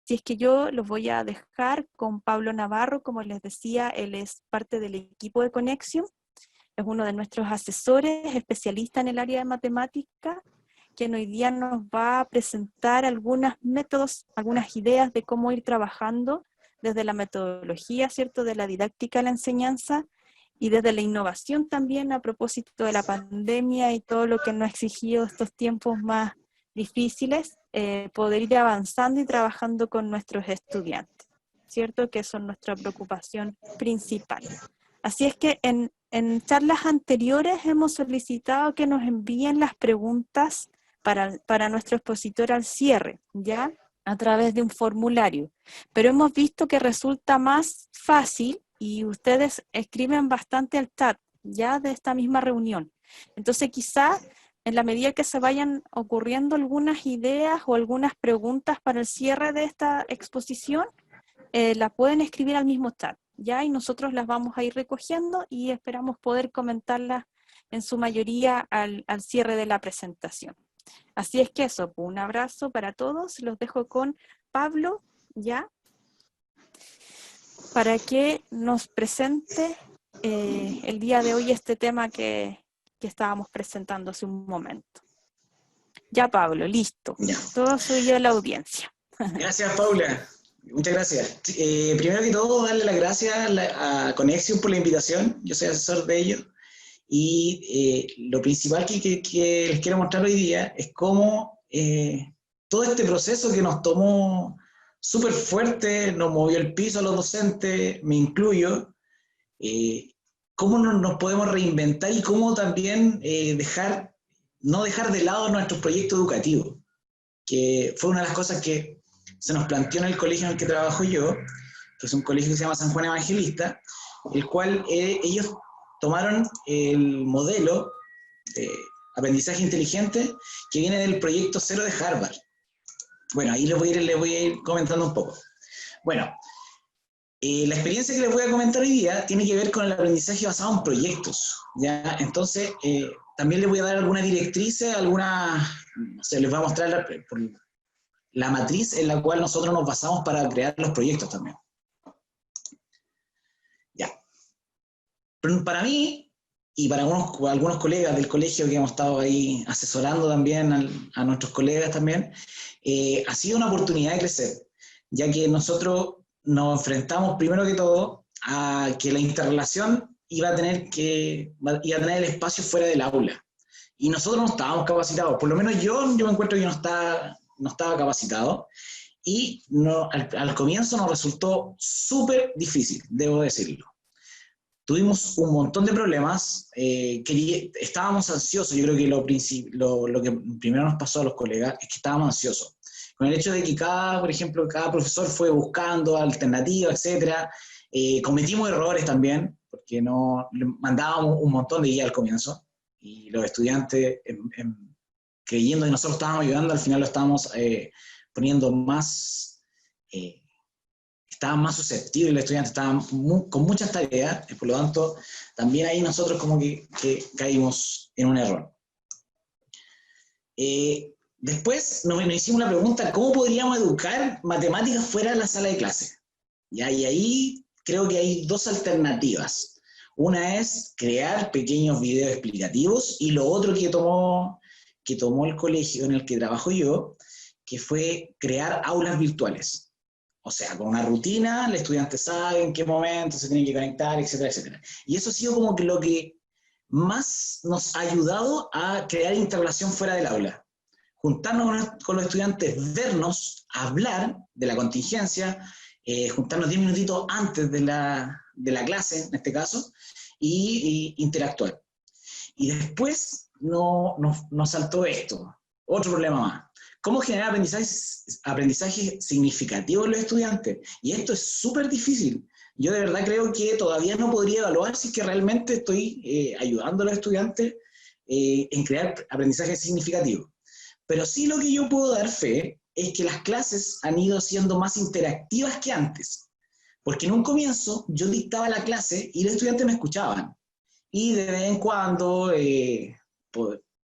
Así es que yo los voy a dejar con Pablo Navarro, como les decía, él es parte del equipo de Conexium, es uno de nuestros asesores, especialista en el área de matemática, quien hoy día nos va a presentar algunos métodos, algunas ideas de cómo ir trabajando desde la metodología, ¿cierto?, de la didáctica a la enseñanza, y desde la innovación también a propósito de la pandemia y todo lo que nos ha exigido estos tiempos más difíciles, poder ir avanzando y trabajando con nuestros estudiantes, ¿cierto?, que son nuestra preocupación principal. Así es que en charlas anteriores hemos solicitado que nos envíen las preguntas para nuestro expositor al cierre, ¿ya?, a través de un formulario. Pero hemos visto que resulta más fácil y ustedes escriben bastante al chat, ya, de esta misma reunión. Entonces quizá en la medida que se vayan ocurriendo algunas ideas o algunas preguntas para el cierre de esta exposición, la pueden escribir al mismo chat, ¿ya? Y nosotros las vamos a ir recogiendo y esperamos poder comentarlas en su mayoría al cierre de la presentación. Así es que eso, un abrazo para todos, los dejo con Pablo, ¿ya?, para que nos presente el día de hoy este tema que estábamos presentando hace un momento. Ya, Pablo, listo. Ya. Todo suyo a la audiencia. Gracias, Paula. Muchas gracias. Primero que todo, darle las gracias a Conexium por la invitación. Yo soy asesor de ellos. Y lo principal que les quiero mostrar hoy día es cómo todo este proceso que nos tomó súper fuerte, nos movió el piso a los docentes, me incluyo, cómo nos podemos reinventar y cómo también no dejar de lado nuestros proyectos educativos, que fue una de las cosas que se nos planteó en el colegio en el que trabajo yo, que es un colegio que se llama San Juan Evangelista, el cual ellos tomaron el modelo de aprendizaje inteligente que viene del proyecto Cero de Harvard. Bueno, ahí les voy a ir comentando un poco. Bueno, la experiencia que les voy a comentar hoy día tiene que ver con el aprendizaje basado en proyectos, ¿ya? Entonces, también les voy a dar algunas directrices, no sé, les voy a mostrar la matriz en la cual nosotros nos basamos para crear los proyectos también. Ya. Pero para mí, y para algunos colegas del colegio que hemos estado ahí asesorando también a nuestros colegas también, ha sido una oportunidad de crecer, ya que nosotros nos enfrentamos primero que todo a que la interrelación iba a tener el espacio fuera del aula. Y nosotros no estábamos capacitados, por lo menos yo me encuentro que no estaba capacitado, y al comienzo nos resultó súper difícil, debo decirlo. Tuvimos un montón de problemas, estábamos ansiosos. Yo creo que lo que primero nos pasó a los colegas es que estábamos ansiosos. Con el hecho de que por ejemplo, cada profesor fue buscando alternativas, etc. Cometimos errores también, porque le mandábamos un montón de guías al comienzo, y los estudiantes, creyendo que nosotros estábamos ayudando, al final lo estábamos poniendo más... estaban más susceptibles, los estudiantes estaban con muchas tareas, por lo tanto, también ahí nosotros como que caímos en un error. Después nos hicimos la pregunta, ¿cómo podríamos educar matemáticas fuera de la sala de clase? ¿Ya? Y ahí creo que hay dos alternativas. Una es crear pequeños videos explicativos, y lo otro que tomó el colegio en el que trabajo yo, que fue crear aulas virtuales. O sea, con una rutina, el estudiante sabe en qué momento se tiene que conectar, etcétera, etcétera. Y eso ha sido como que lo que más nos ha ayudado a crear interrelación fuera del aula. Juntarnos con los estudiantes, vernos, hablar de la contingencia, juntarnos 10 minutitos antes de la clase, en este caso, y interactuar. Y después nos saltó esto, otro problema más. ¿Cómo generar aprendizaje significativo en los estudiantes? Y esto es súper difícil. Yo de verdad creo que todavía no podría evaluar si es que realmente estoy ayudando a los estudiantes en crear aprendizaje significativo. Pero sí, lo que yo puedo dar fe es que las clases han ido siendo más interactivas que antes. Porque en un comienzo yo dictaba la clase y los estudiantes me escuchaban. Y de vez en cuando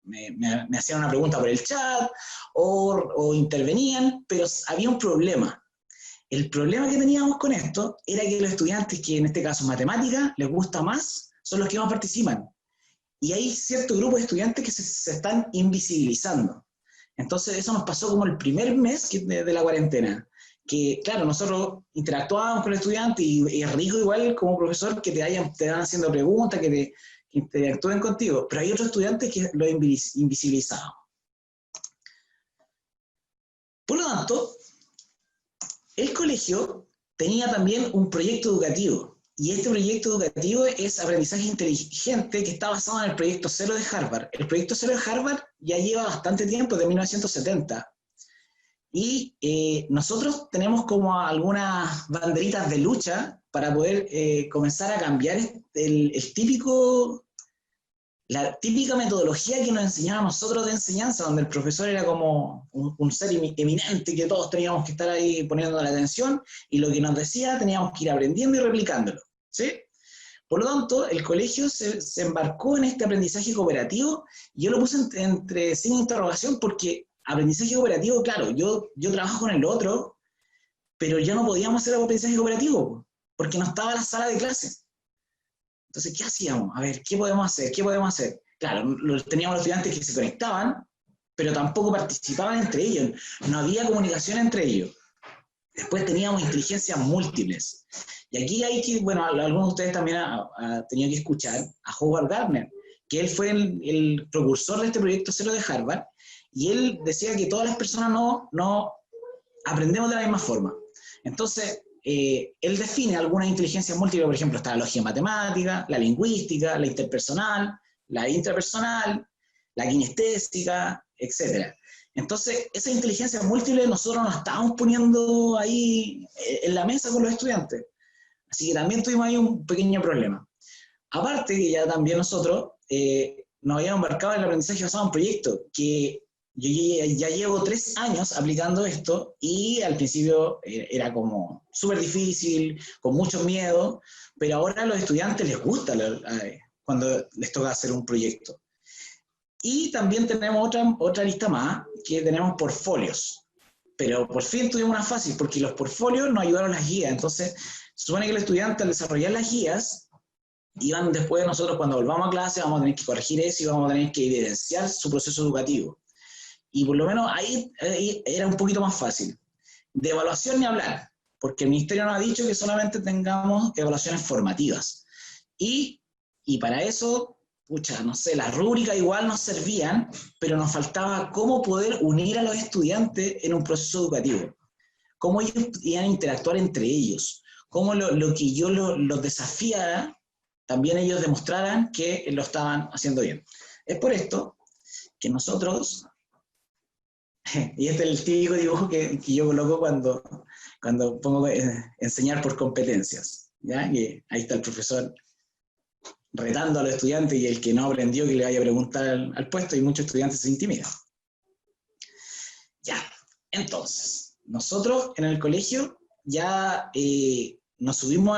me hacían una pregunta por el chat o intervenían, pero había un problema. El problema que teníamos con esto era que los estudiantes que en este caso matemática les gusta más son los que más participan. Y hay cierto grupo de estudiantes que se están invisibilizando. Entonces eso nos pasó como el primer mes de la cuarentena. Que claro, nosotros interactuábamos con el estudiante y es rico igual como profesor que te van haciendo preguntas, que interactúen contigo, pero hay otros estudiantes que lo invisibilizaban. Por lo tanto, el colegio tenía también un proyecto educativo, y este proyecto educativo es aprendizaje inteligente que está basado en el proyecto Cero de Harvard. El proyecto Cero de Harvard ya lleva bastante tiempo, de 1970, y nosotros tenemos como algunas banderitas de lucha para poder comenzar a cambiar la típica metodología que nos enseñaba a nosotros de enseñanza, donde el profesor era como un ser eminente que todos teníamos que estar ahí poniendo la atención, y lo que nos decía teníamos que ir aprendiendo y replicándolo, ¿sí? Por lo tanto, el colegio se embarcó en este aprendizaje cooperativo, y yo lo puse entre sin interrogación porque aprendizaje cooperativo, claro, yo trabajo con el otro, pero ya no podíamos hacer aprendizaje cooperativo porque no estaba la sala de clases. Entonces, ¿qué hacíamos? A ver, ¿qué podemos hacer? ¿Qué podemos hacer? Claro, teníamos los estudiantes que se conectaban, pero tampoco participaban entre ellos. No había comunicación entre ellos. Después teníamos inteligencias múltiples. Y aquí hay que, bueno, algunos de ustedes también han tenido que escuchar a Howard Gardner, que él fue el precursor de este proyecto Cero de Harvard, y él decía que todas las personas no aprendemos de la misma forma. Entonces, él define algunas inteligencias múltiples, por ejemplo, está la lógica matemática, la lingüística, la interpersonal, la intrapersonal, la kinestésica, etc. Entonces, esas inteligencias múltiples nosotros nos estábamos poniendo ahí en la mesa con los estudiantes. Así que también tuvimos ahí un pequeño problema. Aparte que ya también nosotros nos habíamos embarcado en el aprendizaje basado en proyectos, que yo ya llevo 3 años aplicando esto, y al principio era como súper difícil, con mucho miedo, pero ahora a los estudiantes les gusta cuando les toca hacer un proyecto. Y también tenemos otra lista más, que tenemos portfolios. Pero por fin tuvimos una fácil, porque los portfolios nos ayudaron las guías. Entonces, supone que los estudiantes al desarrollar las guías, iban después nosotros cuando volvamos a clase, vamos a tener que corregir eso y vamos a tener que evidenciar su proceso educativo. Y por lo menos ahí era un poquito más fácil. De evaluación ni hablar, porque el ministerio nos ha dicho que solamente tengamos evaluaciones formativas. Y para eso, pucha, no sé, las rúbricas igual nos servían, pero nos faltaba cómo poder unir a los estudiantes en un proceso educativo. Cómo ellos iban a interactuar entre ellos. Cómo lo que yo los desafiara, también ellos demostraran que lo estaban haciendo bien. Es por esto que nosotros... Y este es el típico dibujo que yo coloco cuando pongo enseñar por competencias, ¿ya? Y ahí está el profesor retando a los estudiantes, y el que no aprendió que le vaya a preguntar al puesto, y muchos estudiantes se intimidan. Ya, entonces, nosotros en el colegio ya nos subimos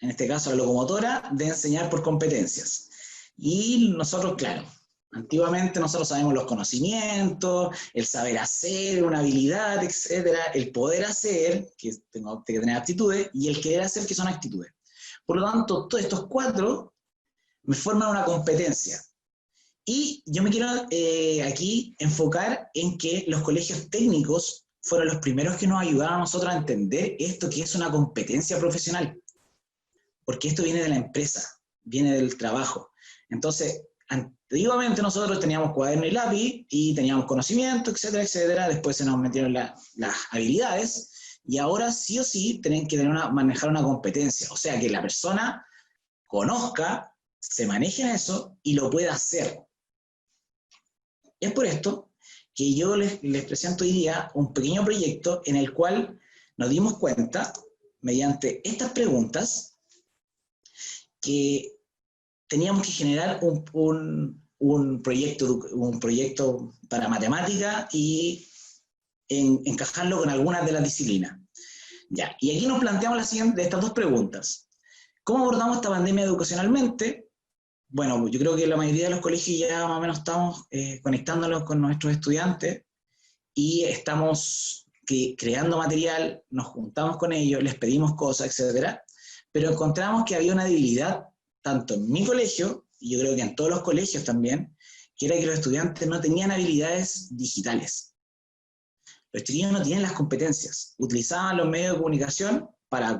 en este caso a la locomotora de enseñar por competencias. Y nosotros, claro, antiguamente nosotros sabemos los conocimientos, el saber hacer, una habilidad, etcétera, el poder hacer, que tengo que tener aptitudes, y el querer hacer, que son actitudes. Por lo tanto, todos estos 4 me forman una competencia. Y yo me quiero aquí enfocar en que los colegios técnicos fueron los primeros que nos ayudaron a nosotros a entender esto que es una competencia profesional. Porque esto viene de la empresa, viene del trabajo. Entonces, antiguamente nosotros teníamos cuaderno y lápiz y teníamos conocimiento, etcétera, etcétera. Después se nos metieron las habilidades, y ahora sí o sí tienen que manejar una competencia. O sea, que la persona conozca, se maneje en eso y lo pueda hacer. Es por esto que yo les presento hoy día un pequeño proyecto en el cual nos dimos cuenta, mediante estas preguntas, que teníamos que generar un proyecto para matemática y encajarlo con algunas de las disciplinas. Ya, y aquí nos planteamos estas 2 preguntas. ¿Cómo abordamos esta pandemia educacionalmente? Bueno, yo creo que la mayoría de los colegios ya más o menos estamos conectándolos con nuestros estudiantes, y estamos creando material, nos juntamos con ellos, les pedimos cosas, etc. Pero encontramos que había una debilidad, tanto en mi colegio, y yo creo que en todos los colegios también, que era que los estudiantes no tenían habilidades digitales. Los chiquillos no tienen las competencias. Utilizaban los medios de comunicación para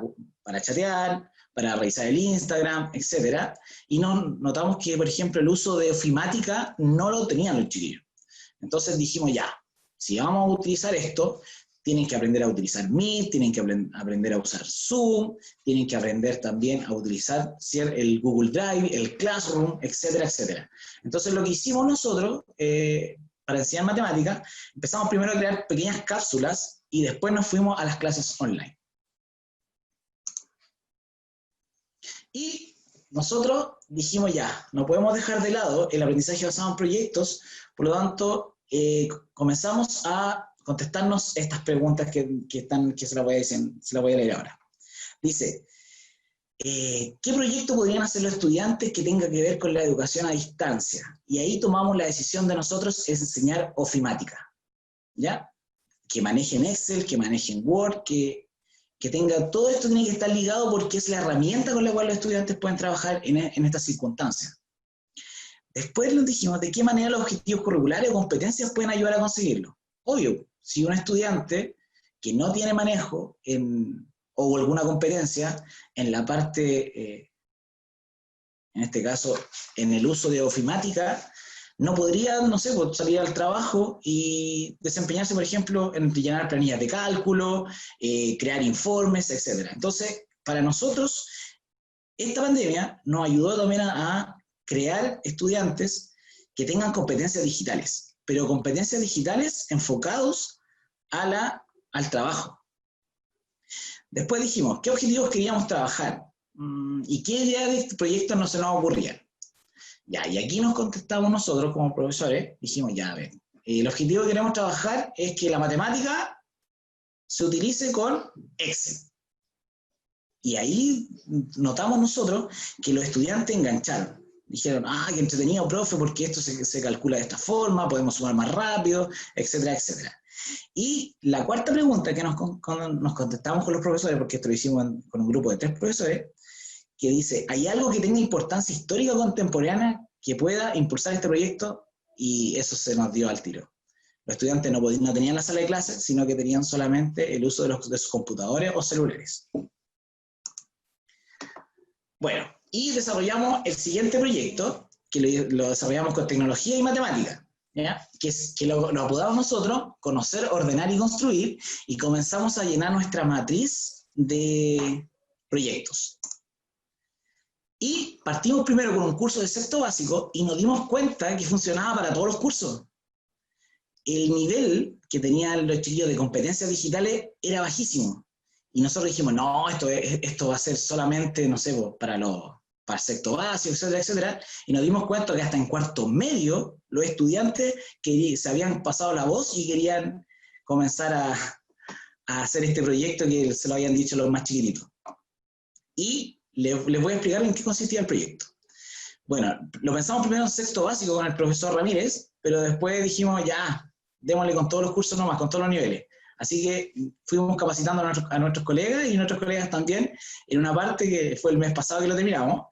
chatear, para revisar el Instagram, etc. Y notamos que, por ejemplo, el uso de ofimática no lo tenían los chiquillos. Entonces dijimos, ya, si vamos a utilizar esto, tienen que aprender a utilizar Meet, tienen que aprender a usar Zoom, tienen que aprender también a utilizar el Google Drive, el Classroom, etcétera, etcétera. Entonces lo que hicimos nosotros para enseñar matemáticas, empezamos primero a crear pequeñas cápsulas y después nos fuimos a las clases online. Y nosotros dijimos ya, no podemos dejar de lado el aprendizaje basado en proyectos, por lo tanto comenzamos a contestarnos estas preguntas que se las voy a leer ahora. Dice, ¿qué proyecto podrían hacer los estudiantes que tenga que ver con la educación a distancia? Y ahí tomamos la decisión de nosotros, es enseñar ofimática, ¿ya? Que manejen Excel, que manejen Word, que tenga, todo esto tiene que estar ligado porque es la herramienta con la cual los estudiantes pueden trabajar en estas circunstancias. Después nos dijimos de qué manera los objetivos curriculares o competencias pueden ayudar a conseguirlo. Obvio, si un estudiante que no tiene manejo o alguna competencia en la parte, en este caso, en el uso de ofimática, no podría, no sé, salir al trabajo y desempeñarse, por ejemplo, en llenar planillas de cálculo, crear informes, etc. Entonces, para nosotros, esta pandemia nos ayudó también a crear estudiantes que tengan competencias digitales, pero competencias digitales enfocados al trabajo. Después dijimos, ¿qué objetivos queríamos trabajar? ¿Y qué ideas de este proyecto no se nos ocurrían? Ya, y aquí nos contestamos nosotros como profesores, dijimos, ya, a ver, el objetivo que queremos trabajar es que la matemática se utilice con Excel. Y ahí notamos nosotros que los estudiantes engancharon. Dijeron, qué entretenido, profe, porque esto se calcula de esta forma, podemos sumar más rápido, etcétera, etcétera. Y la cuarta pregunta que nos contestamos con los profesores, porque esto lo hicimos con un grupo de 3 profesores, que dice, ¿hay algo que tenga importancia histórica contemporánea que pueda impulsar este proyecto? Y eso se nos dio al tiro. Los estudiantes no tenían la sala de clases, sino que tenían solamente el uso de sus computadores o celulares. Bueno, y desarrollamos el siguiente proyecto, que lo desarrollamos con tecnología y matemática, ¿ya? Que lo apodamos nosotros, conocer, ordenar y construir, y comenzamos a llenar nuestra matriz de proyectos. Y partimos primero con un curso de sexto básico y nos dimos cuenta que funcionaba para todos los cursos. El nivel que tenían los chiquillos de competencias digitales era bajísimo. Y nosotros dijimos, no, esto va a ser solamente, no sé, para el sexto básico, etcétera, etcétera. Y nos dimos cuenta que hasta en cuarto medio los estudiantes que se habían pasado la voz y querían comenzar a hacer este proyecto que se lo habían dicho los más chiquititos. Y les voy a explicar en qué consistía el proyecto. Bueno, lo pensamos primero en sexto básico con el profesor Ramírez, pero después dijimos, ya, démosle con todos los cursos nomás, con todos los niveles. Así que fuimos capacitando a nuestros colegas y nuestros colegas también, en una parte que fue el mes pasado que lo terminamos,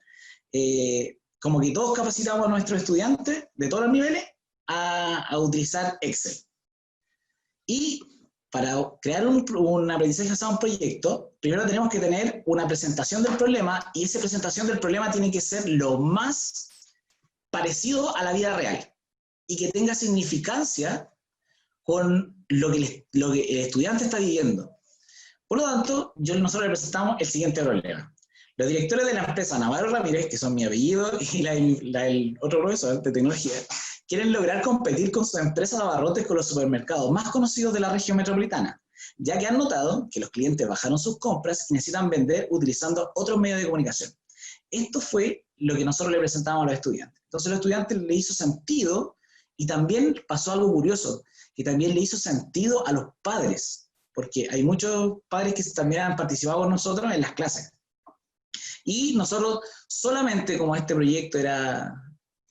como que todos capacitamos a nuestros estudiantes de todos los niveles a utilizar Excel. Y para crear un aprendizaje basado en un proyecto, primero tenemos que tener una presentación del problema, y esa presentación del problema tiene que ser lo más parecido a la vida real y que tenga significancia con lo que el estudiante está viviendo. Por lo tanto, nosotros le presentamos el siguiente problema. Los directores de la empresa Navarro Ramírez, que son mi apellido y el otro profesor de tecnología, quieren lograr competir con sus empresas de abarrotes con los supermercados más conocidos de la región metropolitana, ya que han notado que los clientes bajaron sus compras y necesitan vender utilizando otros medios de comunicación. Esto fue lo que nosotros le presentamos a los estudiantes. Entonces a los estudiantes le hizo sentido, y también pasó algo curioso, que también le hizo sentido a los padres, porque hay muchos padres que también han participado con nosotros en las clases. Y nosotros solamente, como este proyecto era,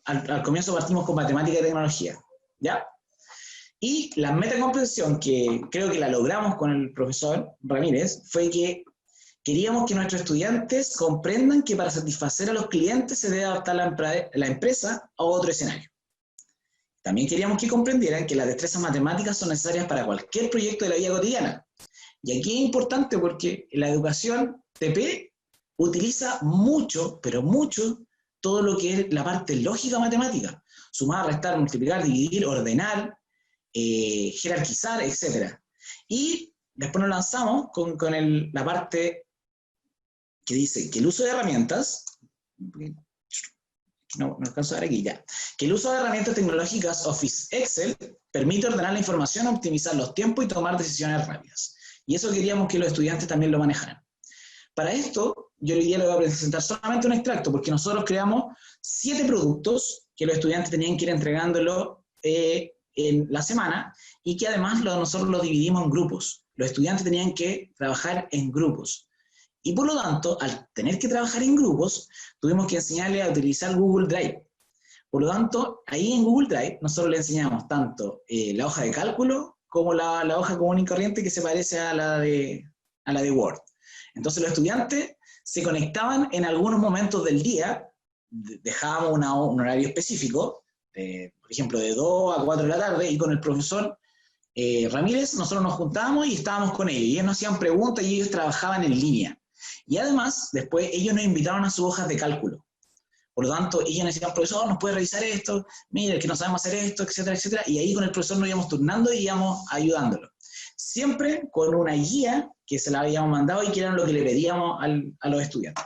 al comienzo partimos con matemática y tecnología, ¿ya? Y la metacomprensión, que creo que la logramos con el profesor Ramírez, fue que queríamos que nuestros estudiantes comprendan que para satisfacer a los clientes se debe adaptar la empresa a otro escenario. También queríamos que comprendieran que las destrezas matemáticas son necesarias para cualquier proyecto de la vida cotidiana. Y aquí es importante porque la educación TP utiliza mucho, pero mucho, todo lo que es la parte lógica matemática. Sumar, restar, multiplicar, dividir, ordenar, jerarquizar, etc. Y después nos lanzamos con la parte que dice que el uso de herramientas, no alcanzo a ver aquí ya, que el uso de herramientas tecnológicas Office Excel permite ordenar la información, optimizar los tiempos y tomar decisiones rápidas. Y eso queríamos que los estudiantes también lo manejaran. Para esto, yo hoy día les voy a presentar solamente un extracto, porque nosotros creamos 7 productos que los estudiantes tenían que ir entregándolo en la semana, y que además nosotros los dividimos en grupos. Los estudiantes tenían que trabajar en grupos. Y por lo tanto, al tener que trabajar en grupos, tuvimos que enseñarles a utilizar Google Drive. Por lo tanto, ahí en Google Drive, nosotros les enseñamos tanto la hoja de cálculo como la hoja común y corriente que se parece a la de Word. Entonces los estudiantes se conectaban en algunos momentos del día, dejábamos un horario específico, por ejemplo de 2 a 4 de la tarde, y con el profesor Ramírez nosotros nos juntábamos y estábamos con ellos, y ellos nos hacían preguntas y ellos trabajaban en línea. Y además, después ellos nos invitaron a sus hojas de cálculo. Por lo tanto, ellos nos decían, profesor, ¿nos puede revisar esto? Mire, que no sabemos hacer esto, etcétera, etcétera. Y ahí con el profesor nos íbamos turnando y íbamos ayudándolo. Siempre con una guía que se la habíamos mandado y que era lo que le pedíamos a los estudiantes.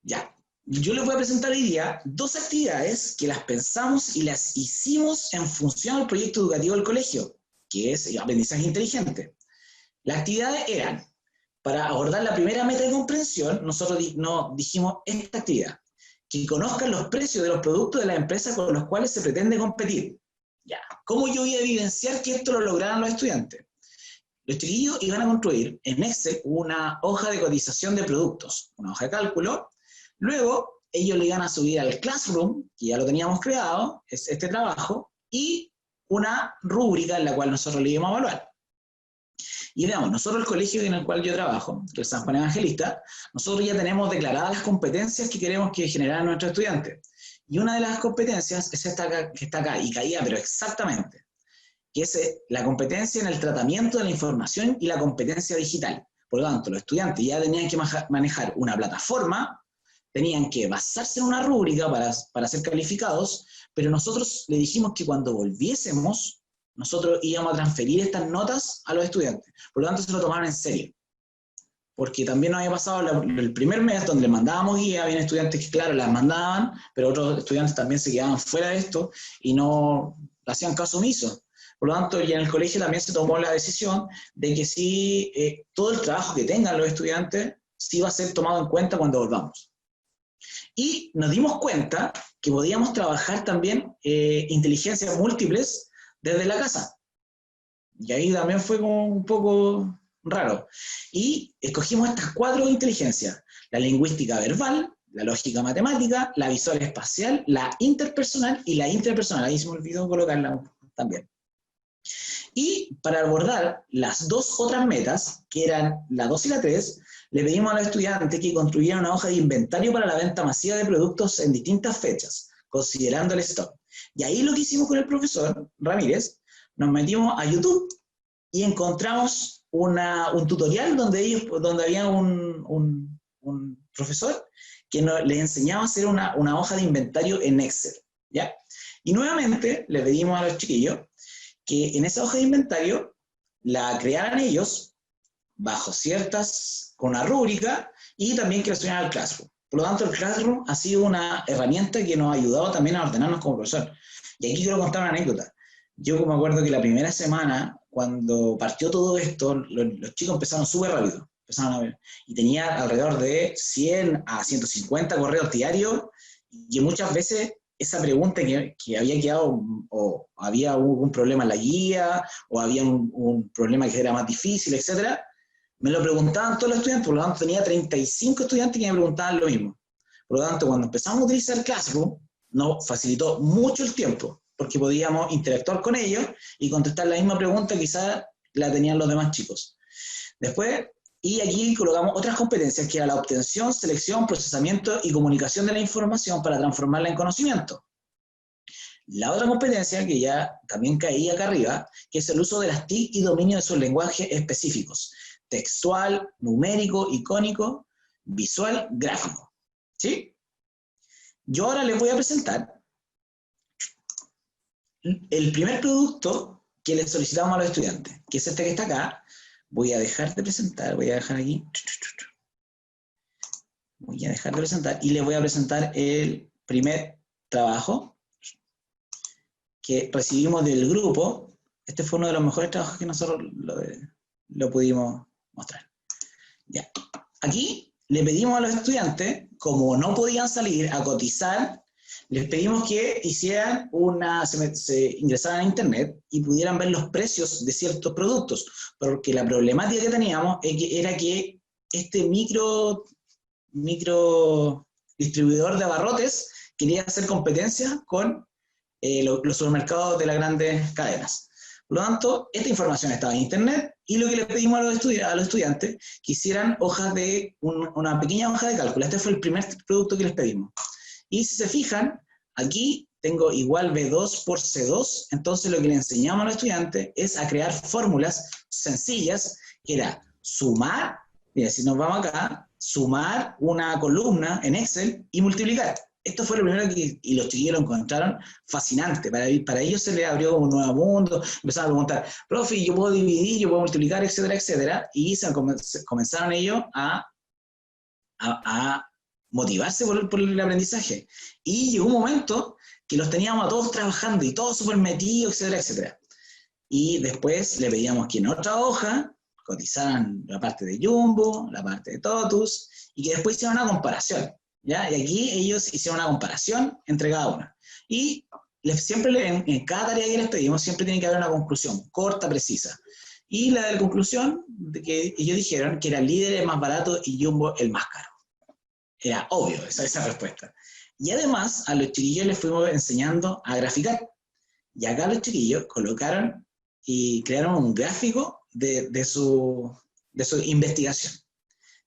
Ya, yo les voy a presentar hoy día 2 actividades que las pensamos y las hicimos en función al proyecto educativo del colegio, que es el aprendizaje inteligente. Las actividades eran, para abordar la primera meta de comprensión, nosotros dijimos esta actividad, que conozcan los precios de los productos de las empresas con los cuales se pretende competir. Ya, ¿cómo yo voy a evidenciar que esto lo lograran los estudiantes? Los chiquillos iban a construir en Excel una hoja de cotización de productos, una hoja de cálculo. Luego, ellos le iban a subir al Classroom, que ya lo teníamos creado, es este trabajo, y una rúbrica en la cual nosotros le íbamos a evaluar. Y veamos, nosotros el colegio en el cual yo trabajo, que es San Juan Evangelista, nosotros ya tenemos declaradas las competencias que queremos que generaran nuestros estudiantes. Y una de las competencias es esta que está acá, y caía, pero exactamente, que es la competencia en el tratamiento de la información y la competencia digital. Por lo tanto, los estudiantes ya tenían que manejar una plataforma, tenían que basarse en una rúbrica para ser calificados, pero nosotros le dijimos que cuando volviésemos, nosotros íbamos a transferir estas notas a los estudiantes. Por lo tanto, se lo tomaron en serio. Porque también nos había pasado el primer mes donde le mandábamos guía, había estudiantes que, claro, las mandaban, pero otros estudiantes también se quedaban fuera de esto y no hacían caso omiso. Por lo tanto, y en el colegio también se tomó la decisión de que sí, todo el trabajo que tengan los estudiantes sí va a ser tomado en cuenta cuando volvamos. Y nos dimos cuenta que podíamos trabajar también inteligencias múltiples desde la casa. Y ahí también fue como un poco raro. Y escogimos estas 4 inteligencias: la lingüística verbal, la lógica matemática, la visual espacial, la interpersonal y la intrapersonal. Ahí se me olvidó colocarla también. Y para abordar las 2 otras metas, que eran la 2 y la 3, le pedimos a los estudiantes que construyeran una hoja de inventario para la venta masiva de productos en distintas fechas, considerando el stock. Y ahí lo que hicimos con el profesor Ramírez, nos metimos a YouTube y encontramos un tutorial donde había un profesor que les enseñaba a hacer una hoja de inventario en Excel, ¿ya? Y nuevamente le pedimos a los chiquillos que en esa hoja de inventario la crearan ellos con una rúbrica, y también que la subieran al Classroom. Por lo tanto, el Classroom ha sido una herramienta que nos ha ayudado también a ordenarnos como profesor. Y aquí quiero contar una anécdota. Yo me acuerdo que la primera semana, cuando partió todo esto, los chicos empezaron súper rápido. Y tenía alrededor de 100 a 150 correos diarios, y muchas veces esa pregunta que había quedado, o había algún problema en la guía, o había un problema que era más difícil, etc., me lo preguntaban todos los estudiantes. Por lo tanto tenía 35 estudiantes que me preguntaban lo mismo. Por lo tanto, cuando empezamos a utilizar Classroom, nos facilitó mucho el tiempo, porque podíamos interactuar con ellos y contestar la misma pregunta, quizás la tenían los demás chicos. Después, y aquí colocamos otras competencias, que era la obtención, selección, procesamiento y comunicación de la información para transformarla en conocimiento. La otra competencia, que ya también caía acá arriba, que es el uso de las TIC y dominio de sus lenguajes específicos: textual, numérico, icónico, visual, gráfico. ¿Sí? Yo ahora les voy a presentar el primer producto que les solicitamos a los estudiantes, que es este que está acá. Voy a dejar de presentar, voy a dejar aquí. Voy a dejar de presentar y les voy a presentar el primer trabajo que recibimos del grupo. Este fue uno de los mejores trabajos que nosotros lo pudimos mostrar. Ya. Aquí le pedimos a los estudiantes, como no podían salir a cotizar, les pedimos que hicieran se ingresaran a internet y pudieran ver los precios de ciertos productos, porque la problemática que teníamos era que este micro distribuidor de abarrotes quería hacer competencia con los supermercados de las grandes cadenas. Por lo tanto, esta información estaba en internet y lo que les pedimos a los estudiantes que hicieran una pequeña hoja de cálculo. Este fue el primer producto que les pedimos. Y si se fijan, aquí tengo igual B2 por C2, entonces lo que le enseñamos a los estudiantes es a crear fórmulas sencillas, que era sumar, mira, si nos vamos acá, sumar una columna en Excel y multiplicar. Esto fue lo primero y los chiquillos lo encontraron fascinante. Para ellos se les abrió como un nuevo mundo, empezaron a preguntar, profe, yo puedo dividir, yo puedo multiplicar, etcétera, etcétera, y comenzaron ellos a motivarse por el aprendizaje. Y llegó un momento que los teníamos a todos trabajando y todos súper metidos, etcétera, etcétera. Y después le pedíamos que en otra hoja cotizaran la parte de Jumbo, la parte de Totus, y que después hicieran una comparación, ¿ya? Y aquí ellos hicieron una comparación entre cada una. Y en cada tarea que les pedimos siempre tiene que haber una conclusión corta, precisa. Y la de la conclusión, de que ellos dijeron que era Líder el más barato y Jumbo el más caro. Era obvio esa respuesta. Y además a los chiquillos les fuimos enseñando a graficar. Y acá los chiquillos colocaron y crearon un gráfico de su investigación.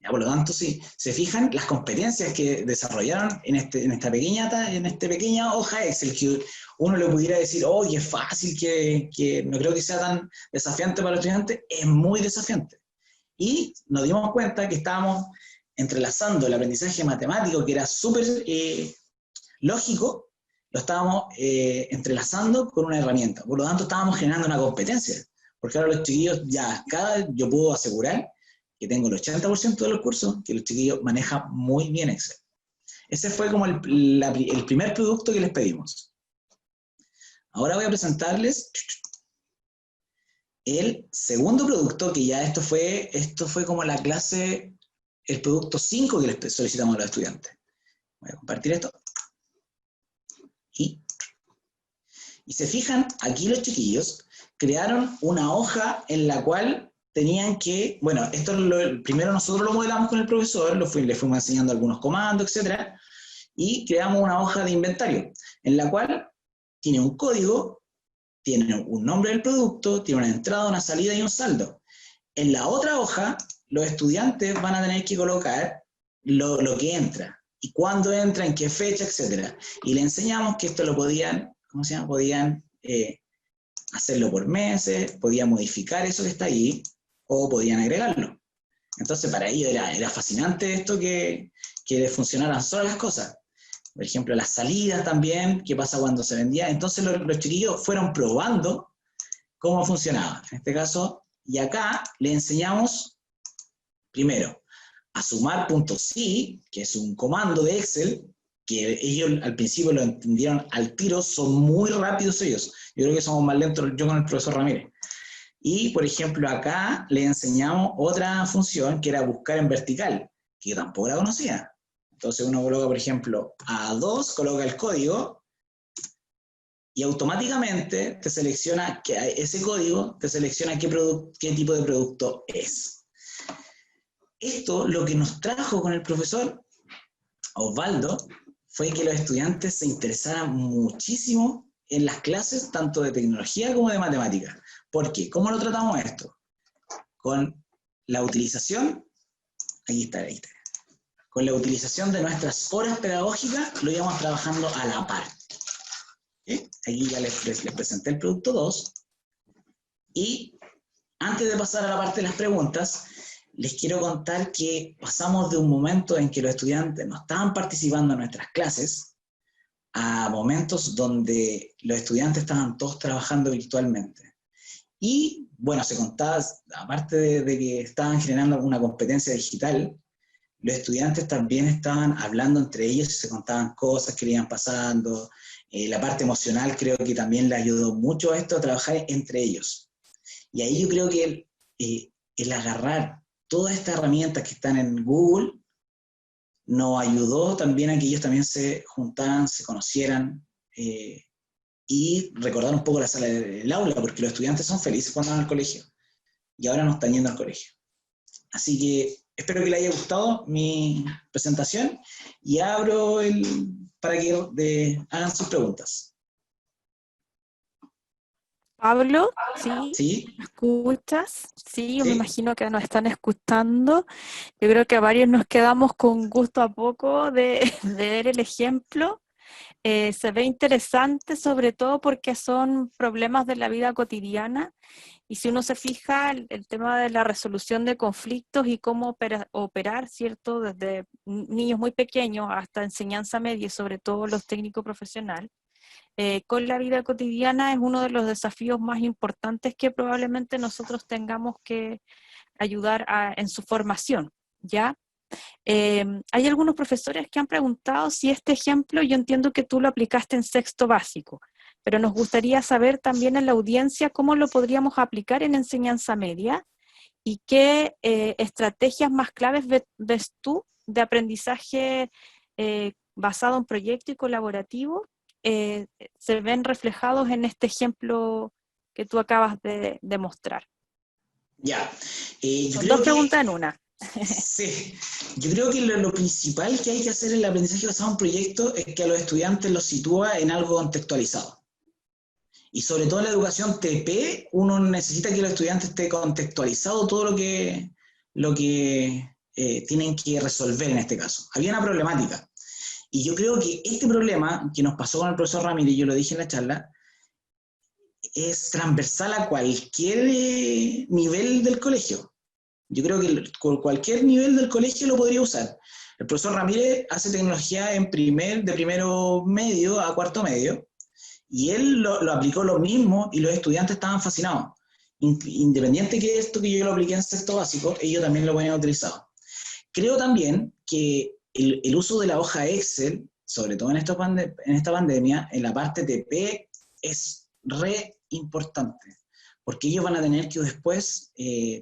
Ya, por lo tanto, si se fijan, las competencias que desarrollaron en esta pequeña hoja Excel, que uno le pudiera decir, oye, es fácil, que no creo que sea tan desafiante para los estudiantes, es muy desafiante. Y nos dimos cuenta que estábamos entrelazando el aprendizaje matemático, que era súper lógico, lo estábamos entrelazando con una herramienta. Por lo tanto, estábamos generando una competencia. Porque ahora los chiquillos, yo puedo asegurar que tengo el 80% de los cursos que los chiquillos manejan muy bien Excel. Ese fue como el primer producto que les pedimos. Ahora voy a presentarles el segundo producto, que ya esto fue como la clase, el producto 5 que les solicitamos a los estudiantes. Voy a compartir esto. Y se fijan, aquí los chiquillos crearon una hoja en la cual tenían que, bueno, primero nosotros lo modelamos con el profesor, le fuimos enseñando algunos comandos, etc. Y creamos una hoja de inventario, en la cual tiene un código, tiene un nombre del producto, tiene una entrada, una salida y un saldo. En la otra hoja, los estudiantes van a tener que colocar lo que entra, y cuándo entra, en qué fecha, etc. Y le enseñamos que esto lo podían, ¿cómo se llama? Podían hacerlo por meses, podían modificar eso que está ahí, o podían agregarlo. Entonces para ellos era fascinante esto que funcionaran solas las cosas. Por ejemplo, las salidas también, qué pasa cuando se vendía. Entonces los chiquillos fueron probando cómo funcionaba. En este caso, y acá le enseñamos primero a sumar.si, que es un comando de Excel, que ellos al principio lo entendieron al tiro, son muy rápidos ellos. Yo creo que somos más lentos yo con el profesor Ramírez. Y, por ejemplo, acá le enseñamos otra función que era buscar en vertical, que yo tampoco la conocía. Entonces uno coloca, por ejemplo, A2, coloca el código, y automáticamente te selecciona ese código, te selecciona qué tipo de producto es. Esto lo que nos trajo con el profesor Osvaldo fue que los estudiantes se interesaran muchísimo en las clases tanto de tecnología como de matemáticas. ¿Por qué? ¿Cómo lo tratamos esto? Con la utilización, ahí está, con la utilización de nuestras horas pedagógicas, lo íbamos trabajando a la par. ¿Sí? Aquí ya les presenté el producto 2, y antes de pasar a la parte de las preguntas, les quiero contar que pasamos de un momento en que los estudiantes no estaban participando en nuestras clases a momentos donde los estudiantes estaban todos trabajando virtualmente. Y bueno, se contaba, aparte de que estaban generando alguna competencia digital, los estudiantes también estaban hablando entre ellos y se contaban cosas que le iban pasando. La parte emocional creo que también le ayudó mucho a esto, a trabajar entre ellos. Y ahí yo creo que el agarrar todas estas herramientas que están en Google nos ayudó también a que ellos también se juntaran, se conocieran, y recordar un poco la sala del aula, porque los estudiantes son felices cuando van al colegio, y ahora no están yendo al colegio. Así que espero que les haya gustado mi presentación, y abro para que hagan sus preguntas. Pablo, ¿sí? ¿Sí? ¿Me escuchas? Sí, yo me ¿Sí? imagino que nos están escuchando. Yo creo que a varios nos quedamos con gusto a poco de ver el ejemplo. Se ve interesante, sobre todo porque son problemas de la vida cotidiana, y si uno se fija, el tema de la resolución de conflictos y cómo operar, ¿cierto? Desde niños muy pequeños hasta enseñanza media, y sobre todo los técnicos profesionales, con la vida cotidiana es uno de los desafíos más importantes que probablemente nosotros tengamos que ayudar en su formación, ¿ya? Hay algunos profesores que han preguntado si este ejemplo, yo entiendo que tú lo aplicaste en sexto básico, pero nos gustaría saber también en la audiencia cómo lo podríamos aplicar en enseñanza media, y qué estrategias más claves ves tú de aprendizaje basado en proyecto y colaborativo se ven reflejados en este ejemplo que tú acabas de mostrar. Ya. Yo Son dos creo que preguntas en una. sí, yo creo que lo principal que hay que hacer en el aprendizaje basado en proyectos es que a los estudiantes los sitúa en algo contextualizado. Y sobre todo en la educación TP, uno necesita que los estudiantes esté contextualizado todo lo que tienen que resolver en este caso. Había una problemática. Y yo creo que este problema que nos pasó con el profesor Ramírez, yo lo dije en la charla, es transversal a cualquier nivel del colegio. Yo creo que cualquier nivel del colegio lo podría usar. El profesor Ramírez hace tecnología de primero medio a cuarto medio, y él lo aplicó lo mismo y los estudiantes estaban fascinados. Independiente que esto que yo lo apliqué en sexto básico, ellos también lo habían utilizado. Creo también que el uso de la hoja Excel, sobre todo en esta pandemia, en la parte TP, es re importante, porque ellos van a tener que después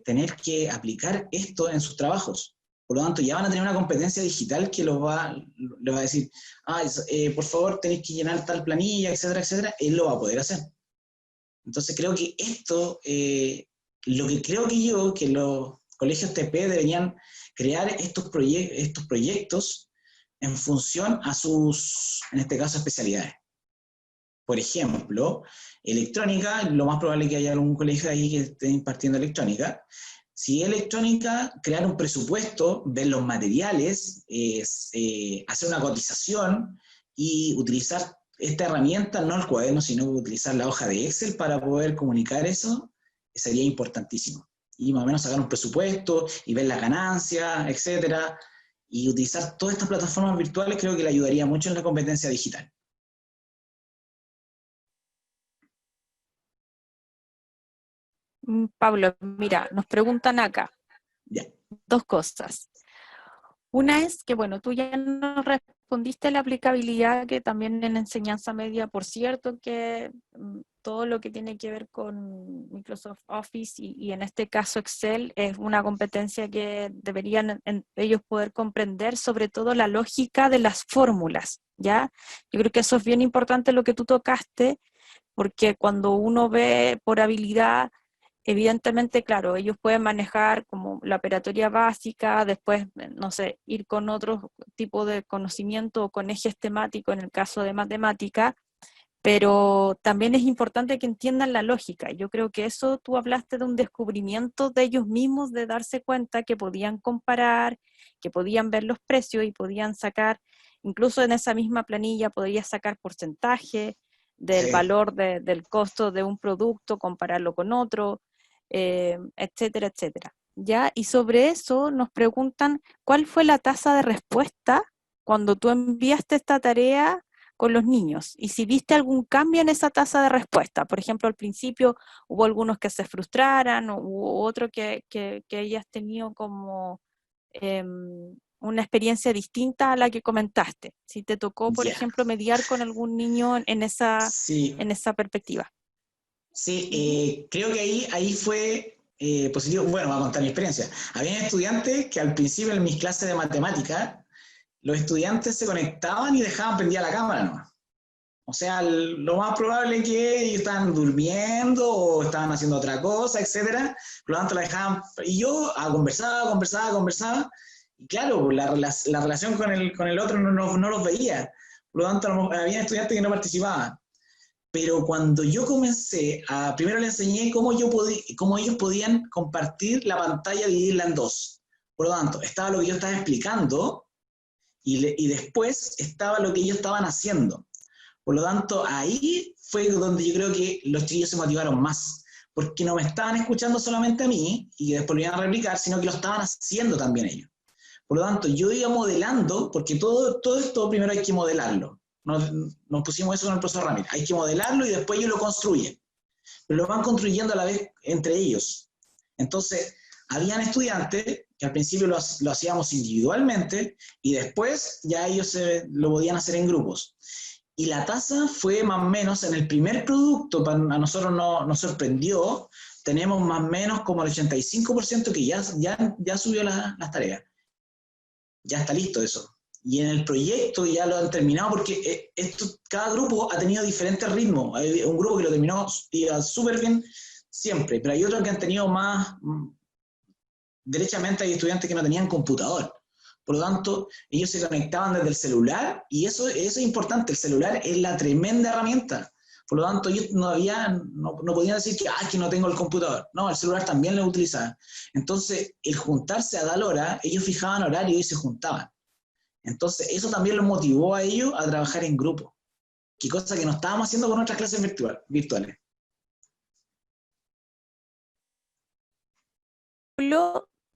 tener que aplicar esto en sus trabajos. Por lo tanto, ya van a tener una competencia digital que les va a decir, por favor, tenéis que llenar tal planilla, etcétera, etcétera. Él lo va a poder hacer. Entonces, creo que esto, lo que creo que los colegios TP deberían crear estos proyectos en función a sus, en este caso, especialidades. Por ejemplo, electrónica, lo más probable es que haya algún colegio ahí que esté impartiendo electrónica. Si es electrónica, crear un presupuesto, ver los materiales, hacer una cotización y utilizar esta herramienta, no el cuaderno, sino utilizar la hoja de Excel para poder comunicar eso, sería importantísimo. Y más o menos sacar un presupuesto y ver las ganancias, etcétera. Y utilizar todas estas plataformas virtuales creo que le ayudaría mucho en la competencia digital. Pablo, mira, nos preguntan acá Ya. dos cosas. Una es que, bueno, tú ya nos respondiste la aplicabilidad, que también en enseñanza media, por cierto, que todo lo que tiene que ver con Microsoft Office y en este caso Excel es una competencia que deberían ellos poder comprender, sobre todo la lógica de las fórmulas, ¿ya? Yo creo que eso es bien importante lo que tú tocaste, porque cuando uno ve por habilidad, evidentemente, claro, ellos pueden manejar como la operatoria básica, después, no sé, ir con otro tipo de conocimiento o con ejes temáticos en el caso de matemática, pero también es importante que entiendan la lógica. Yo creo que eso tú hablaste de un descubrimiento de ellos mismos, de darse cuenta que podían comparar, que podían ver los precios y podían sacar, incluso en esa misma planilla, podías sacar porcentaje del Sí. valor del costo de un producto, compararlo con otro, etcétera, etcétera. ¿Ya? Y sobre eso nos preguntan, ¿cuál fue la tasa de respuesta cuando tú enviaste esta tarea con los niños? Y si viste algún cambio en esa tasa de respuesta. Por ejemplo, al principio hubo algunos que se frustraran, o hubo otro que hayas tenido como una experiencia distinta a la que comentaste. Si te tocó, por Ya. ejemplo, mediar con algún niño Sí, en esa perspectiva. sí, Ujú. creo que ahí fue positivo. Bueno, voy a contar mi experiencia. Había estudiantes que al principio en mis clases de matemática, los estudiantes se conectaban y dejaban prendida la cámara nomás. O sea, lo más probable es que ellos estaban durmiendo o estaban haciendo otra cosa, etcétera. Por lo tanto, la dejaban. Y yo conversaba. Y claro, pues, la relación con el otro no los veía. Por lo tanto, había estudiantes que no participaban. Pero cuando yo comencé primero le enseñé cómo ellos podían compartir la pantalla, dividirla en dos. Por lo tanto, estaba lo que yo estaba explicando y después estaba lo que ellos estaban haciendo. Por lo tanto, ahí fue donde yo creo que los chiquillos se motivaron más, porque no me estaban escuchando solamente a mí y que después lo iban a replicar, sino que lo estaban haciendo también ellos. Por lo tanto, yo iba modelando, porque todo esto primero hay que modelarlo. Nos pusimos eso con el profesor Ramírez. Hay que modelarlo y después ellos lo construyen. Pero lo van construyendo a la vez entre ellos. Entonces, habían estudiantes que al principio lo hacíamos individualmente y después ya ellos lo podían hacer en grupos. Y la tasa fue más o menos en el primer producto, a nosotros nos sorprendió, tenemos más o menos como el 85% que ya subió las tareas. Ya está listo eso. Y en el proyecto ya lo han terminado porque cada grupo ha tenido diferentes ritmos. Hay un grupo que lo terminó iba súper bien siempre, pero hay otros que han tenido más, derechamente hay estudiantes que no tenían computador. Por lo tanto, ellos se conectaban desde el celular y eso es importante. El celular es la tremenda herramienta. Por lo tanto, ellos no podían decir que no tengo el computador. No, el celular también lo utilizaban. Entonces, el juntarse a tal hora, ellos fijaban horario y se juntaban. Entonces, eso también los motivó a ellos a trabajar en grupo. Que cosa que no estábamos haciendo con nuestras clases virtuales.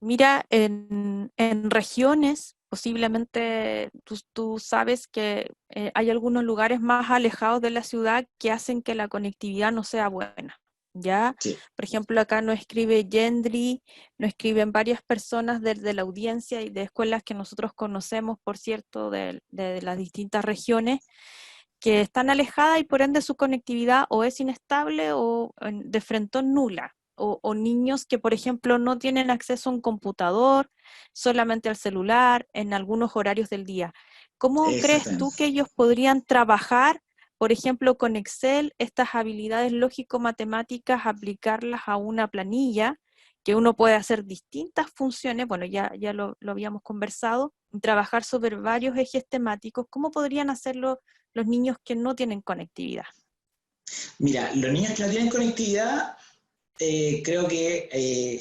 Mira, en regiones, posiblemente tú sabes que hay algunos lugares más alejados de la ciudad que hacen que la conectividad no sea buena. ¿Ya? Sí, Por ejemplo, acá no escribe Gendry, no escriben varias personas de la audiencia y de escuelas que nosotros conocemos, por cierto, de las distintas regiones, que están alejadas y por ende su conectividad o es inestable o de frentón nula. O niños que, por ejemplo, no tienen acceso a un computador, solamente al celular, en algunos horarios del día. ¿Cómo crees tú exactamente. que ellos podrían trabajar, por ejemplo, con Excel, estas habilidades lógico-matemáticas, aplicarlas a una planilla, que uno puede hacer distintas funciones? Bueno, ya lo habíamos conversado, trabajar sobre varios ejes temáticos? ¿Cómo podrían hacerlo los niños que no tienen conectividad? Mira, los niños que no tienen conectividad, creo que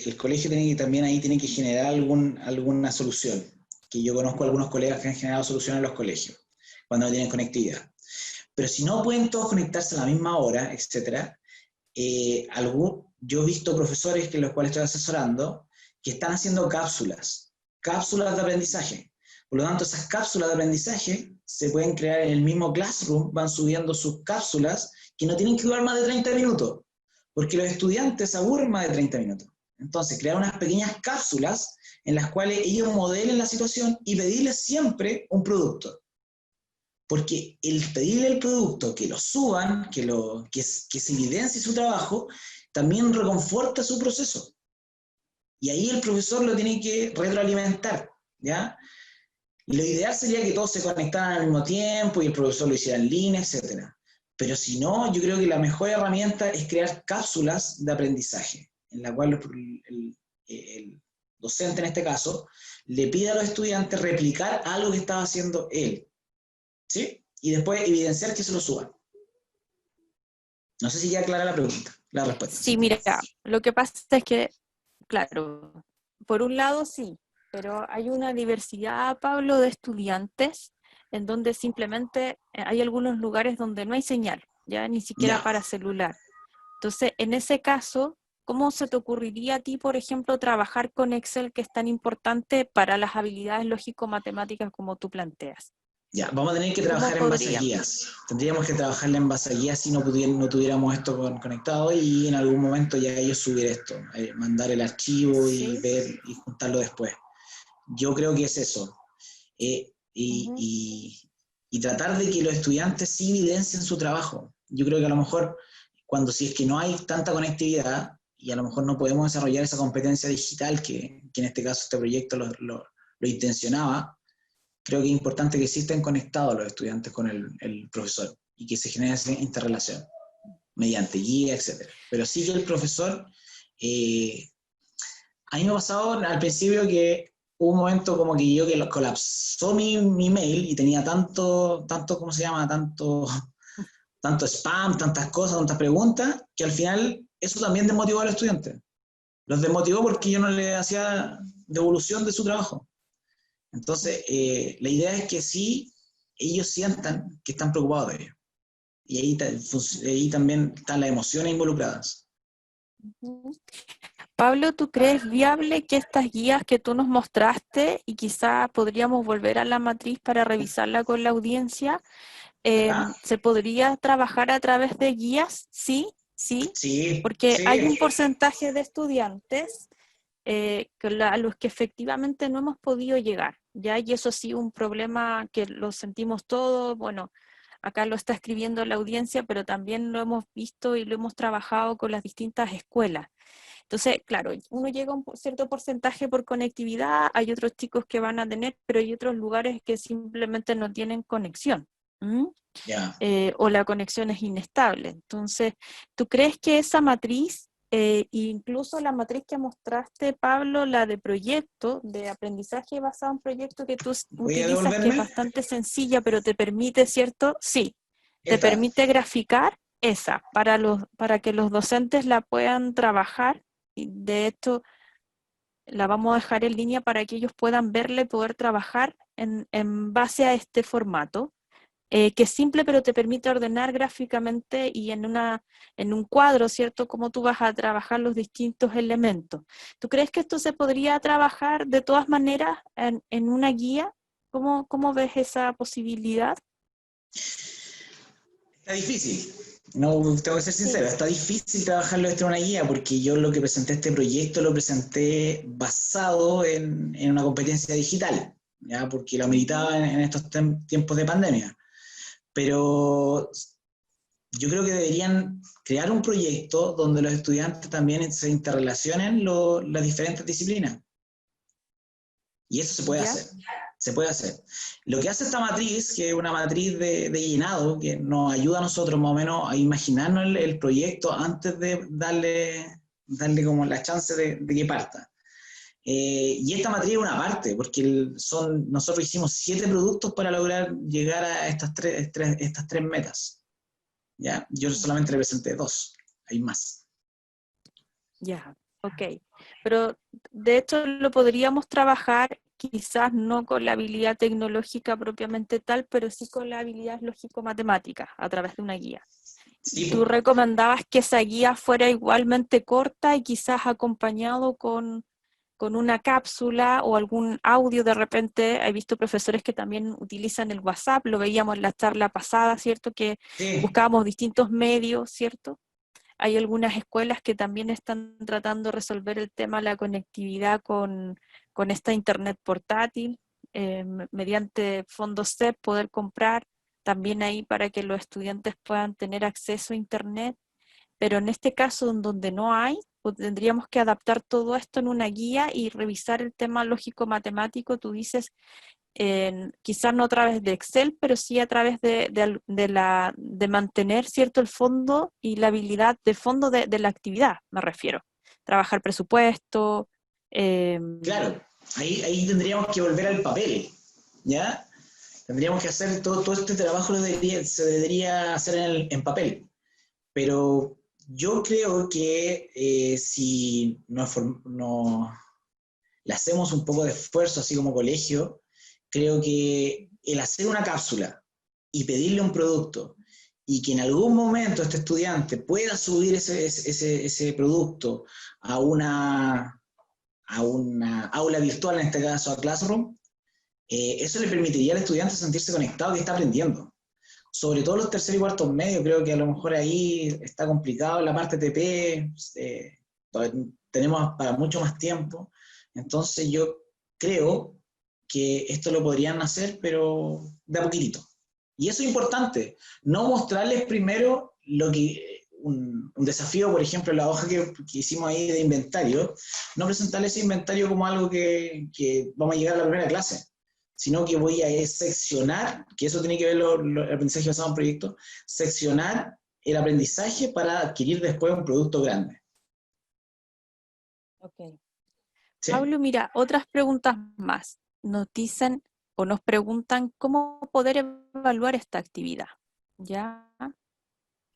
el colegio también ahí tiene que generar alguna solución. Que yo conozco algunos colegas que han generado soluciones en los colegios cuando no tienen conectividad. Pero si no pueden todos conectarse a la misma hora, etcétera, yo he visto profesores que los cuales estoy asesorando que están haciendo cápsulas de aprendizaje. Por lo tanto, esas cápsulas de aprendizaje se pueden crear en el mismo Classroom, van subiendo sus cápsulas que no tienen que durar más de 30 minutos, porque los estudiantes se aburren más de 30 minutos. Entonces, crear unas pequeñas cápsulas en las cuales ellos modelen la situación y pedirles siempre un producto. Porque el pedirle el producto, que lo suban, que se evidencie su trabajo, también reconforta su proceso. Y ahí el profesor lo tiene que retroalimentar, ¿ya? Y lo ideal sería que todos se conectaran al mismo tiempo y el profesor lo hiciera en línea, etcétera. Pero si no, yo creo que la mejor herramienta es crear cápsulas de aprendizaje, en la cual el docente en este caso le pide a los estudiantes replicar algo que estaba haciendo él, ¿sí? Y después evidenciar que se lo suban. No sé si ya clara la pregunta, la respuesta, Sí, sí. mira, lo que pasa es que, claro, por un lado sí, pero hay una diversidad, Pablo, de estudiantes en donde simplemente hay algunos lugares donde no hay señal, ya ni siquiera Ya, para celular. Entonces, en ese caso, ¿cómo se te ocurriría a ti, por ejemplo, trabajar con Excel, que es tan importante para las habilidades lógico-matemáticas como tú planteas? ya, vamos a tener que ¿Cómo trabajar en base a podríamos? guías. Tendríamos que trabajarla en base a guías si no tuviéramos esto conectado y en algún momento ya ellos subir esto, mandar el archivo y Sí. ver y juntarlo después. Yo creo que es eso. Eh, y, Ujú. y, y tratar de que los estudiantes sí evidencien su trabajo. Yo creo que a lo mejor cuando si es que no hay tanta conectividad y a lo mejor no podemos desarrollar esa competencia digital que en este caso este proyecto lo intencionaba, creo que es importante que sí estén conectados los estudiantes con el profesor y que se genere esa interrelación mediante guía, etcétera. Pero sí que el profesor, eh, a mí me ha pasado al principio que hubo un momento como que yo que colapsó mi mail y tenía ¿cómo se llama? Tanto spam, tantas cosas, tantas preguntas, que al final eso también desmotivó a los estudiantes. Los desmotivó porque yo no le hacía devolución de su trabajo. Entonces, la idea es que sí, ellos sientan que están preocupados de ellos. Y ahí también están las emociones involucradas. Ujú. Pablo, ¿tú crees viable que estas guías que tú nos mostraste y quizá podríamos volver a la matriz para revisarla con la audiencia, ¿Ya? se podría trabajar a través de guías? Sí, sí, Sí, porque hay sí, un porcentaje de estudiantes a los que efectivamente no hemos podido llegar, ¿ya? Y eso sí, un problema que lo sentimos todos, bueno, acá lo está escribiendo la audiencia, pero también lo hemos visto y lo hemos trabajado con las distintas escuelas. Entonces, claro, uno llega a un cierto porcentaje por conectividad, hay otros chicos que van a tener, pero hay otros lugares que simplemente no tienen conexión. ¿Mm? ya. O la conexión es inestable. Entonces, ¿tú crees que esa matriz, incluso la matriz que mostraste, Pablo, la de proyecto, de aprendizaje basado en proyecto que tú ¿Voy a utilizas, que es devolverme? bastante sencilla, pero te permite, ¿cierto? Sí, te Esta. permite graficar esa para que los docentes la puedan trabajar. Y de hecho, la vamos a dejar en línea para que ellos puedan verla y poder trabajar en base a este formato que es simple, pero te permite ordenar gráficamente y en un cuadro, ¿cierto? Cómo tú vas a trabajar los distintos elementos. ¿Tú crees que esto se podría trabajar de todas maneras en una guía? ¿Cómo ves esa posibilidad? Está difícil. No, tengo que ser Sí, sincero, está difícil trabajarlo dentro de una guía porque yo lo que presenté este proyecto lo presenté basado en una competencia digital, ¿ya? Porque lo ujú, ameritaba en estos tiempos de pandemia. Pero yo creo que deberían crear un proyecto donde los estudiantes también se interrelacionen las diferentes disciplinas. Y eso se puede ya, hacer. Se puede hacer. Lo que hace esta matriz, que es una matriz de llenado, que nos ayuda a nosotros más o menos a imaginarnos el proyecto antes de darle como la chance de que parta. Y esta matriz es una parte, porque nosotros hicimos 7 productos para lograr llegar a estas tres metas. ¿Ya? Yo solamente ujú, le presenté 2, hay más. ya, ok. Pero de hecho lo podríamos trabajar quizás no con la habilidad tecnológica propiamente tal, pero sí con la habilidad lógico-matemática a través de una guía. Sí, ¿Tú pues. recomendabas que esa guía fuera igualmente corta y quizás acompañado con una cápsula o algún audio de repente? He visto profesores que también utilizan el WhatsApp, lo veíamos en la charla pasada, ¿cierto? Que Sí, buscábamos distintos medios, ¿cierto? Hay algunas escuelas que también están tratando de resolver el tema de la conectividad con esta internet portátil, mediante fondos CEP poder comprar también ahí para que los estudiantes puedan tener acceso a internet, pero en este caso en donde no hay, pues tendríamos que adaptar todo esto en una guía y revisar el tema lógico-matemático, tú dices, quizás no a través de Excel, pero sí a través de mantener cierto el fondo y la habilidad de fondo de la actividad, me refiero. Trabajar presupuesto. Eh, claro. Ahí tendríamos que volver al papel, ¿ya? Tendríamos que hacer todo este trabajo se debería hacer en papel. Pero yo creo que si le hacemos un poco de esfuerzo, así como colegio, creo que el hacer una cápsula y pedirle un producto y que en algún momento este estudiante pueda subir ese producto a una aula virtual, en este caso a Classroom, eso le permitiría al estudiante sentirse conectado que está aprendiendo. Sobre todo los terceros y cuartos medios, creo que a lo mejor ahí está complicado la parte TP, tenemos para mucho más tiempo, entonces yo creo que esto lo podrían hacer, pero de a poquitito. Y eso es importante, no mostrarles primero un desafío, por ejemplo, la hoja que hicimos ahí de inventario, no presentarles ese inventario como algo que vamos a llegar a la primera clase, sino que voy a seccionar, que eso tiene que ver el aprendizaje basado en proyectos, seccionar el aprendizaje para adquirir después un producto grande. Ok. ¿Sí? Pablo, mira, otras preguntas más. Nos dicen o nos preguntan cómo poder evaluar esta actividad. ¿Ya?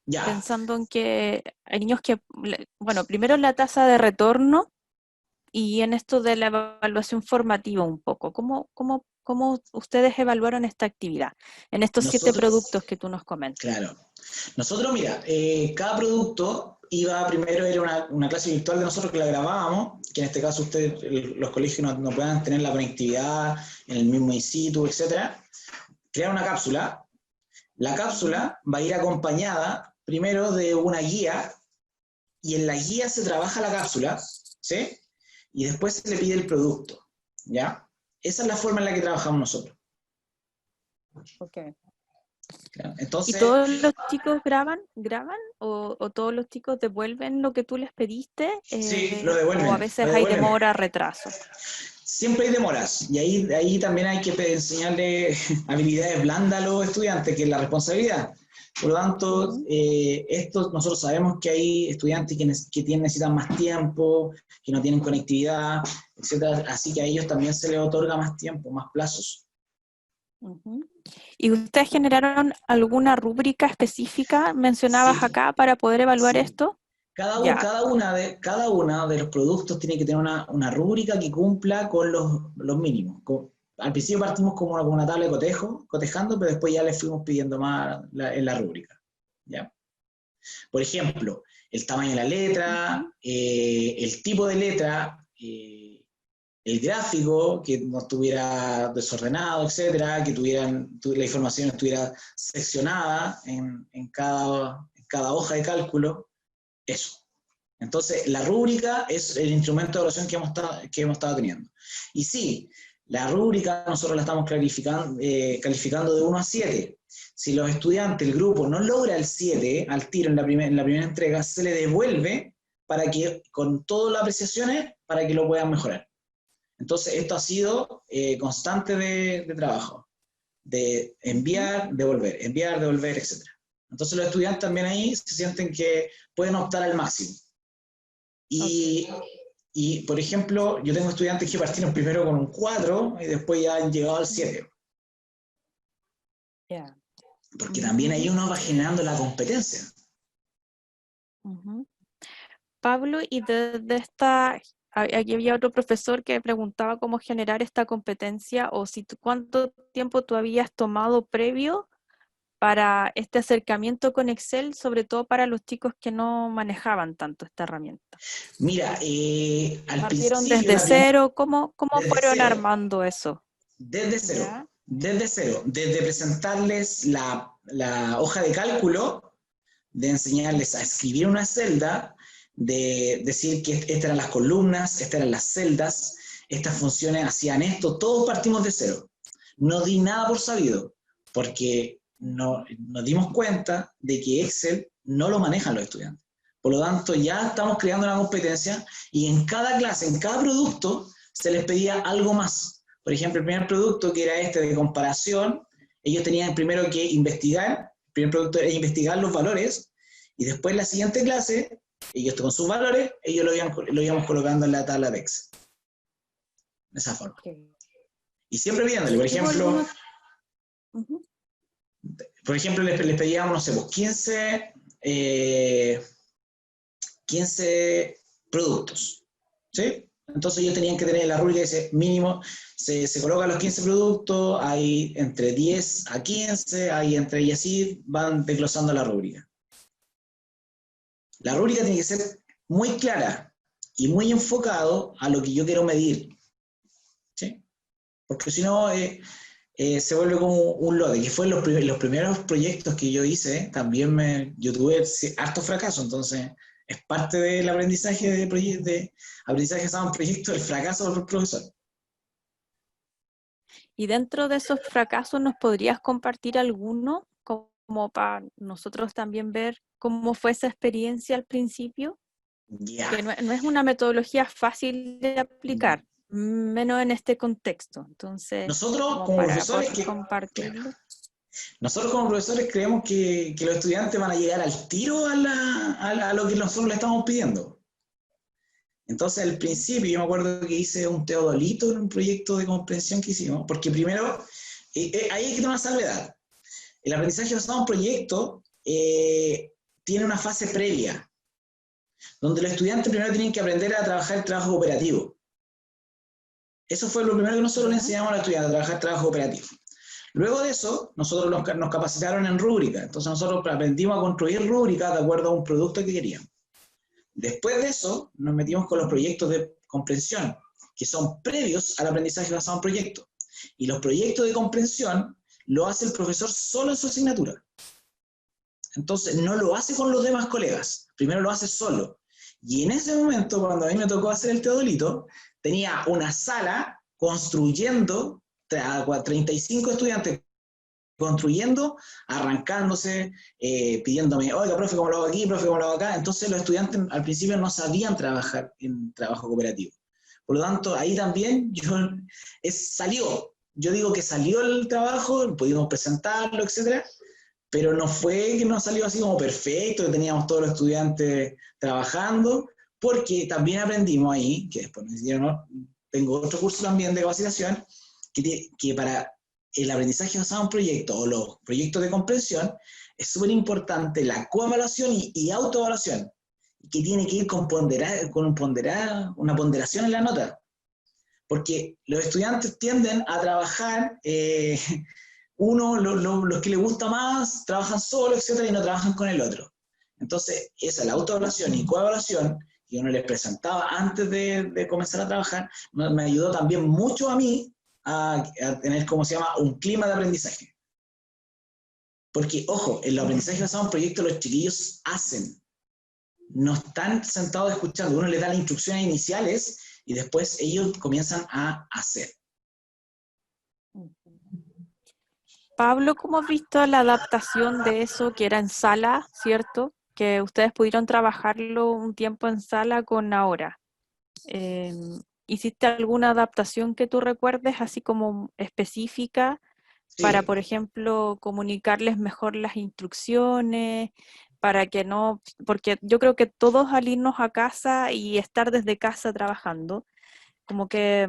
Ya. Pensando en que hay niños que, bueno, primero la tasa de retorno y en esto de la evaluación formativa un poco. ¿Cómo ustedes evaluaron esta actividad en estos 7 productos que tú nos comentas? Claro. Nosotros, mira, cada producto primero era una clase virtual de nosotros que la grabábamos, que en este caso ustedes, los colegios no puedan tener la conectividad en el mismo in situ, etcétera. Crear una cápsula. La cápsula va a ir acompañada primero de una guía, y en la guía se trabaja la cápsula, ¿sí? Y después se le pide el producto, ¿ya? Esa es la forma en la que trabajamos nosotros. Okay. Entonces, ¿Y todos los chicos graban o todos los chicos devuelven lo que tú les pediste? Sí, lo ¿O a devuelven, veces hay demora, retraso? Siempre hay demoras, y ahí también hay que enseñarle habilidades blandas a los estudiantes, que es la responsabilidad. Por lo tanto, nosotros sabemos que hay estudiantes que necesitan más tiempo, que no tienen conectividad, etcétera, así que a ellos también se les otorga más tiempo, más plazos. ¿Y ustedes generaron alguna rúbrica específica, mencionabas acá, para poder evaluar esto? Cada uno de los productos tiene que tener una rúbrica que cumpla con los mínimos. Al principio partimos como una tabla de cotejando, pero después ya les fuimos pidiendo más en la rúbrica. ¿Ya? Por ejemplo, el tamaño de la letra, el tipo de letra, el gráfico, que no estuviera desordenado, etcétera, que la información estuviera seccionada en cada hoja de cálculo, eso. Entonces, la rúbrica es el instrumento de evaluación que hemos estado teniendo. Y sí, la rúbrica nosotros la estamos calificando de 1 a 7. Si los estudiantes, el grupo, no logra el 7 al tiro en la primera entrega, se le devuelve con todas las apreciaciones para que lo puedan mejorar. Entonces, esto ha sido constante de trabajo, de enviar, devolver, etc. Entonces, los estudiantes también ahí se sienten que pueden optar al máximo. Y, por ejemplo, yo tengo estudiantes que partieron primero con un 4 y después ya han llegado al 7. Porque también ahí uno va generando la competencia. Pablo, y desde esta, aquí había otro profesor que preguntaba cómo generar esta competencia o cuánto tiempo tú habías tomado previo para este acercamiento con Excel, sobre todo para los chicos que no manejaban tanto esta herramienta. Mira, al ¿Partieron principio... desde cero? ¿Cómo fueron cero, armando eso? desde cero. ¿Ya? Desde cero. Desde presentarles la hoja de cálculo, de enseñarles a escribir una celda, de decir que estas eran las columnas, estas eran las celdas, estas funciones hacían esto, todos partimos de cero. No di nada por sabido, porque nos dimos cuenta de que Excel no lo manejan los estudiantes. Por lo tanto, ya estamos creando una competencia y en cada clase, en cada producto, se les pedía algo más. Por ejemplo, el primer producto, que era este de comparación, ellos tenían primero que investigar, el primer producto era investigar los valores, y después la siguiente clase, ellos con sus valores, ellos lo íbamos colocando en la tabla de Excel. De esa forma. Y siempre pidiéndole, por ejemplo, les pedíamos, no sé, pues 15 15 productos, ¿sí? Entonces ellos tenían que tener la rúbrica ese mínimo, se colocan los 15 productos, hay entre 10 a 15, hay entre y así van desglosando la rúbrica. La rúbrica tiene que ser muy clara y muy enfocado a lo que yo quiero medir, ¿sí? Porque si no se vuelve como un lote, que fue los primeros proyectos que yo hice, también yo tuve harto fracaso, entonces es parte del aprendizaje de aprendizaje basado en proyectos, el fracaso del profesor. Y dentro de esos fracasos, ¿nos podrías compartir alguno como para nosotros también ver cómo fue esa experiencia al principio? Yeah. Que no es una metodología fácil de aplicar, menos en este contexto. Entonces, nosotros como como para profesores, poder compartirlo. nosotros como profesores creemos que los estudiantes van a llegar al tiro a lo que nosotros le estamos pidiendo. Entonces, al principio, yo me acuerdo que hice un teodolito en un proyecto de comprensión que hicimos, porque primero, ahí hay que tener una salvedad. El aprendizaje basado en proyecto tiene una fase previa, donde los estudiantes primero tienen que aprender a trabajar el trabajo cooperativo. Eso fue lo primero que nosotros le enseñamos a los estudiantes, a trabajar trabajo cooperativo. Luego de eso, nosotros nos capacitaron en rúbrica. Entonces nosotros aprendimos a construir rúbricas de acuerdo a un producto que queríamos. Después de eso, nos metimos con los proyectos de comprensión, que son previos al aprendizaje basado en proyectos. Y los proyectos de comprensión lo hace el profesor solo en su asignatura. Entonces no lo hace con los demás colegas, primero lo hace solo. Y en ese momento, cuando a mí me tocó hacer el teodolito, tenía una sala construyendo, 35 estudiantes construyendo, arrancándose, pidiéndome, oiga, profe, ¿cómo lo hago aquí? Profe, ¿cómo lo hago acá? Entonces los estudiantes al principio no sabían trabajar en trabajo cooperativo. Por lo tanto, ahí también salió. Yo digo que salió el trabajo, pudimos presentarlo, etcétera, pero no fue que nos salió así como perfecto, que teníamos todos los estudiantes trabajando, porque también aprendimos ahí, que después me hicieron, tengo otro curso también de capacitación, que para el aprendizaje basado en proyectos o los proyectos de comprensión es súper importante la coevaluación y autoevaluación, que tiene que ir con una ponderación en la nota, porque los estudiantes tienden a trabajar los que les gusta más trabajan solo, etcétera, y no trabajan con el otro. Entonces, esa, la autoevaluación y coevaluación, que uno les presentaba antes de comenzar a trabajar, me ayudó también mucho a mí a tener, como se llama, un clima de aprendizaje. Porque, ojo, en los aprendizajes basados en proyectos los chiquillos hacen, no están sentados escuchando, uno les da las instrucciones iniciales y después ellos comienzan a hacer. Pablo, ¿cómo has visto la adaptación de eso que era en sala, cierto? Que ustedes pudieron trabajarlo un tiempo en sala con ahora. ¿Hiciste alguna adaptación que tú recuerdes, así como específica, para, Sí. por ejemplo, comunicarles mejor las instrucciones, para que no, porque yo creo que todos al irnos a casa y estar desde casa trabajando, como que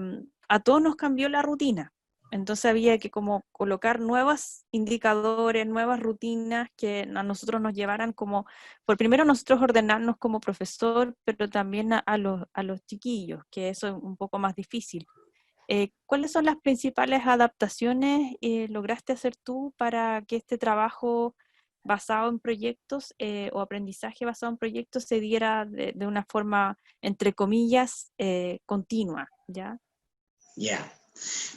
a todos nos cambió la rutina. Entonces había que como colocar nuevos indicadores, nuevas rutinas que a nosotros nos llevaran como, por primero nosotros ordenarnos como profesor, pero también a los chiquillos, que eso es un poco más difícil. ¿Cuáles son las principales adaptaciones lograste hacer tú para que este trabajo basado en proyectos o aprendizaje basado en proyectos se diera de una forma, entre comillas, continua? ¿Ya? Ya.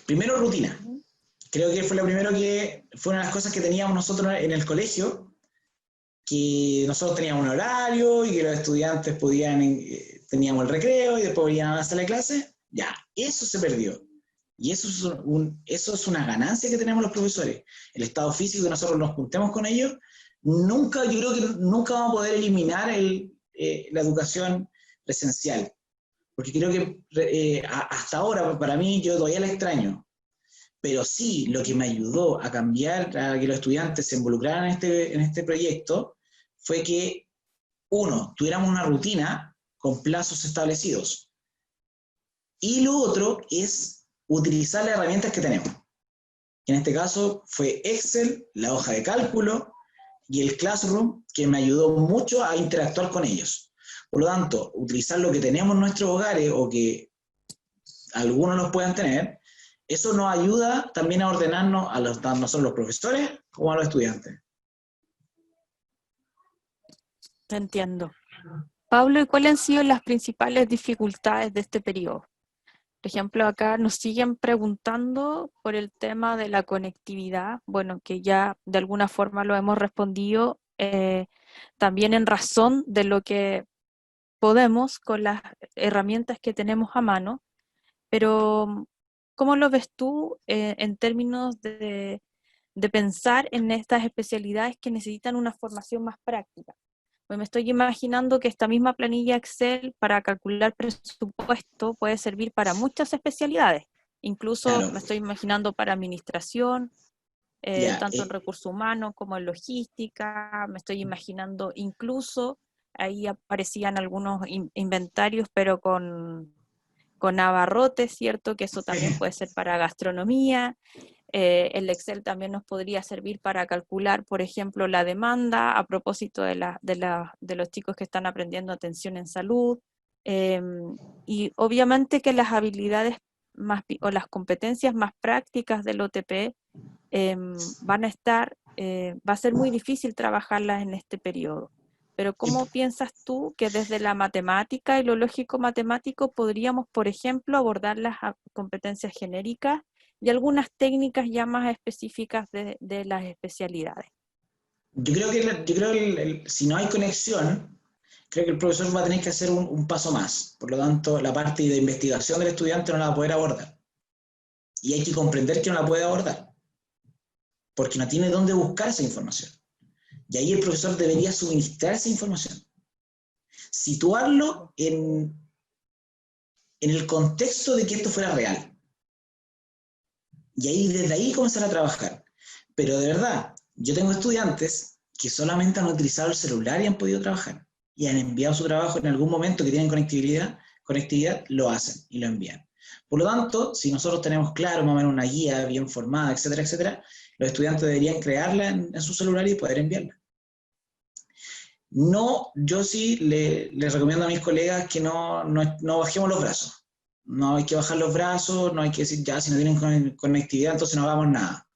Primero, rutina. Creo que fue lo primero que fue una de las cosas que teníamos nosotros en el colegio, que nosotros teníamos un horario y que los estudiantes teníamos el recreo y después iban a la sala de clase. Ya, eso se perdió. Y eso es una ganancia que tenemos los profesores. El estado físico, que nosotros nos juntemos con ellos, yo creo que nunca vamos a poder eliminar la educación presencial. Porque creo que hasta ahora, para mí, yo todavía la extraño. Pero sí, lo que me ayudó a cambiar, a que los estudiantes se involucraran en este proyecto, fue que, uno, tuviéramos una rutina con plazos establecidos. Y lo otro es utilizar las herramientas que tenemos. En este caso fue Excel, la hoja de cálculo y el Classroom, que me ayudó mucho a interactuar con ellos. Por lo tanto, utilizar lo que tenemos en nuestros hogares o que algunos los puedan tener, eso nos ayuda también a ordenarnos a nosotros los profesores como a los estudiantes. Te entiendo. Pablo, ¿y cuáles han sido las principales dificultades de este periodo? Por ejemplo, acá nos siguen preguntando por el tema de la conectividad, bueno, que ya de alguna forma lo hemos respondido, también en razón de lo que podemos con las herramientas que tenemos a mano, pero ¿cómo lo ves tú en términos de pensar en estas especialidades que necesitan una formación más práctica? Pues me estoy imaginando que esta misma planilla Excel para calcular presupuesto puede servir para muchas especialidades. Incluso Claro, me estoy imaginando para administración, ya, tanto en recursos humanos como en logística. Me estoy imaginando incluso, ahí aparecían algunos inventarios, pero con abarrotes, ¿cierto? Que eso también puede ser para gastronomía. El Excel también nos podría servir para calcular, por ejemplo, la demanda a propósito de los chicos que están aprendiendo atención en salud. Y obviamente que las habilidades o las competencias más prácticas del OTP van a estar, va a ser muy difícil trabajarlas en este periodo. Pero ¿cómo piensas tú que desde la matemática y lo lógico matemático podríamos, por ejemplo, abordar las competencias genéricas y algunas técnicas ya más específicas de las especialidades? yo creo que si no hay conexión, creo que el profesor va a tener que hacer un paso más. Por lo tanto, la parte de investigación del estudiante no la va a poder abordar. Y hay que comprender que no la puede abordar, porque no tiene dónde buscar esa información. Y ahí el profesor debería suministrar esa información. Situarlo en el contexto de que esto fuera real. Y ahí, desde ahí comenzar a trabajar. Pero de verdad, yo tengo estudiantes que solamente han utilizado el celular y han podido trabajar. Y han enviado su trabajo en algún momento que tienen conectividad, lo hacen y lo envían. Por lo tanto, si nosotros tenemos claro más o menos una guía bien formada, etcétera, etcétera, los estudiantes deberían crearla en su celular y poder enviarla. No, yo sí le recomiendo a mis colegas que no bajemos los brazos. No hay que bajar los brazos, no hay que decir ya si no tienen conectividad entonces no hagamos nada.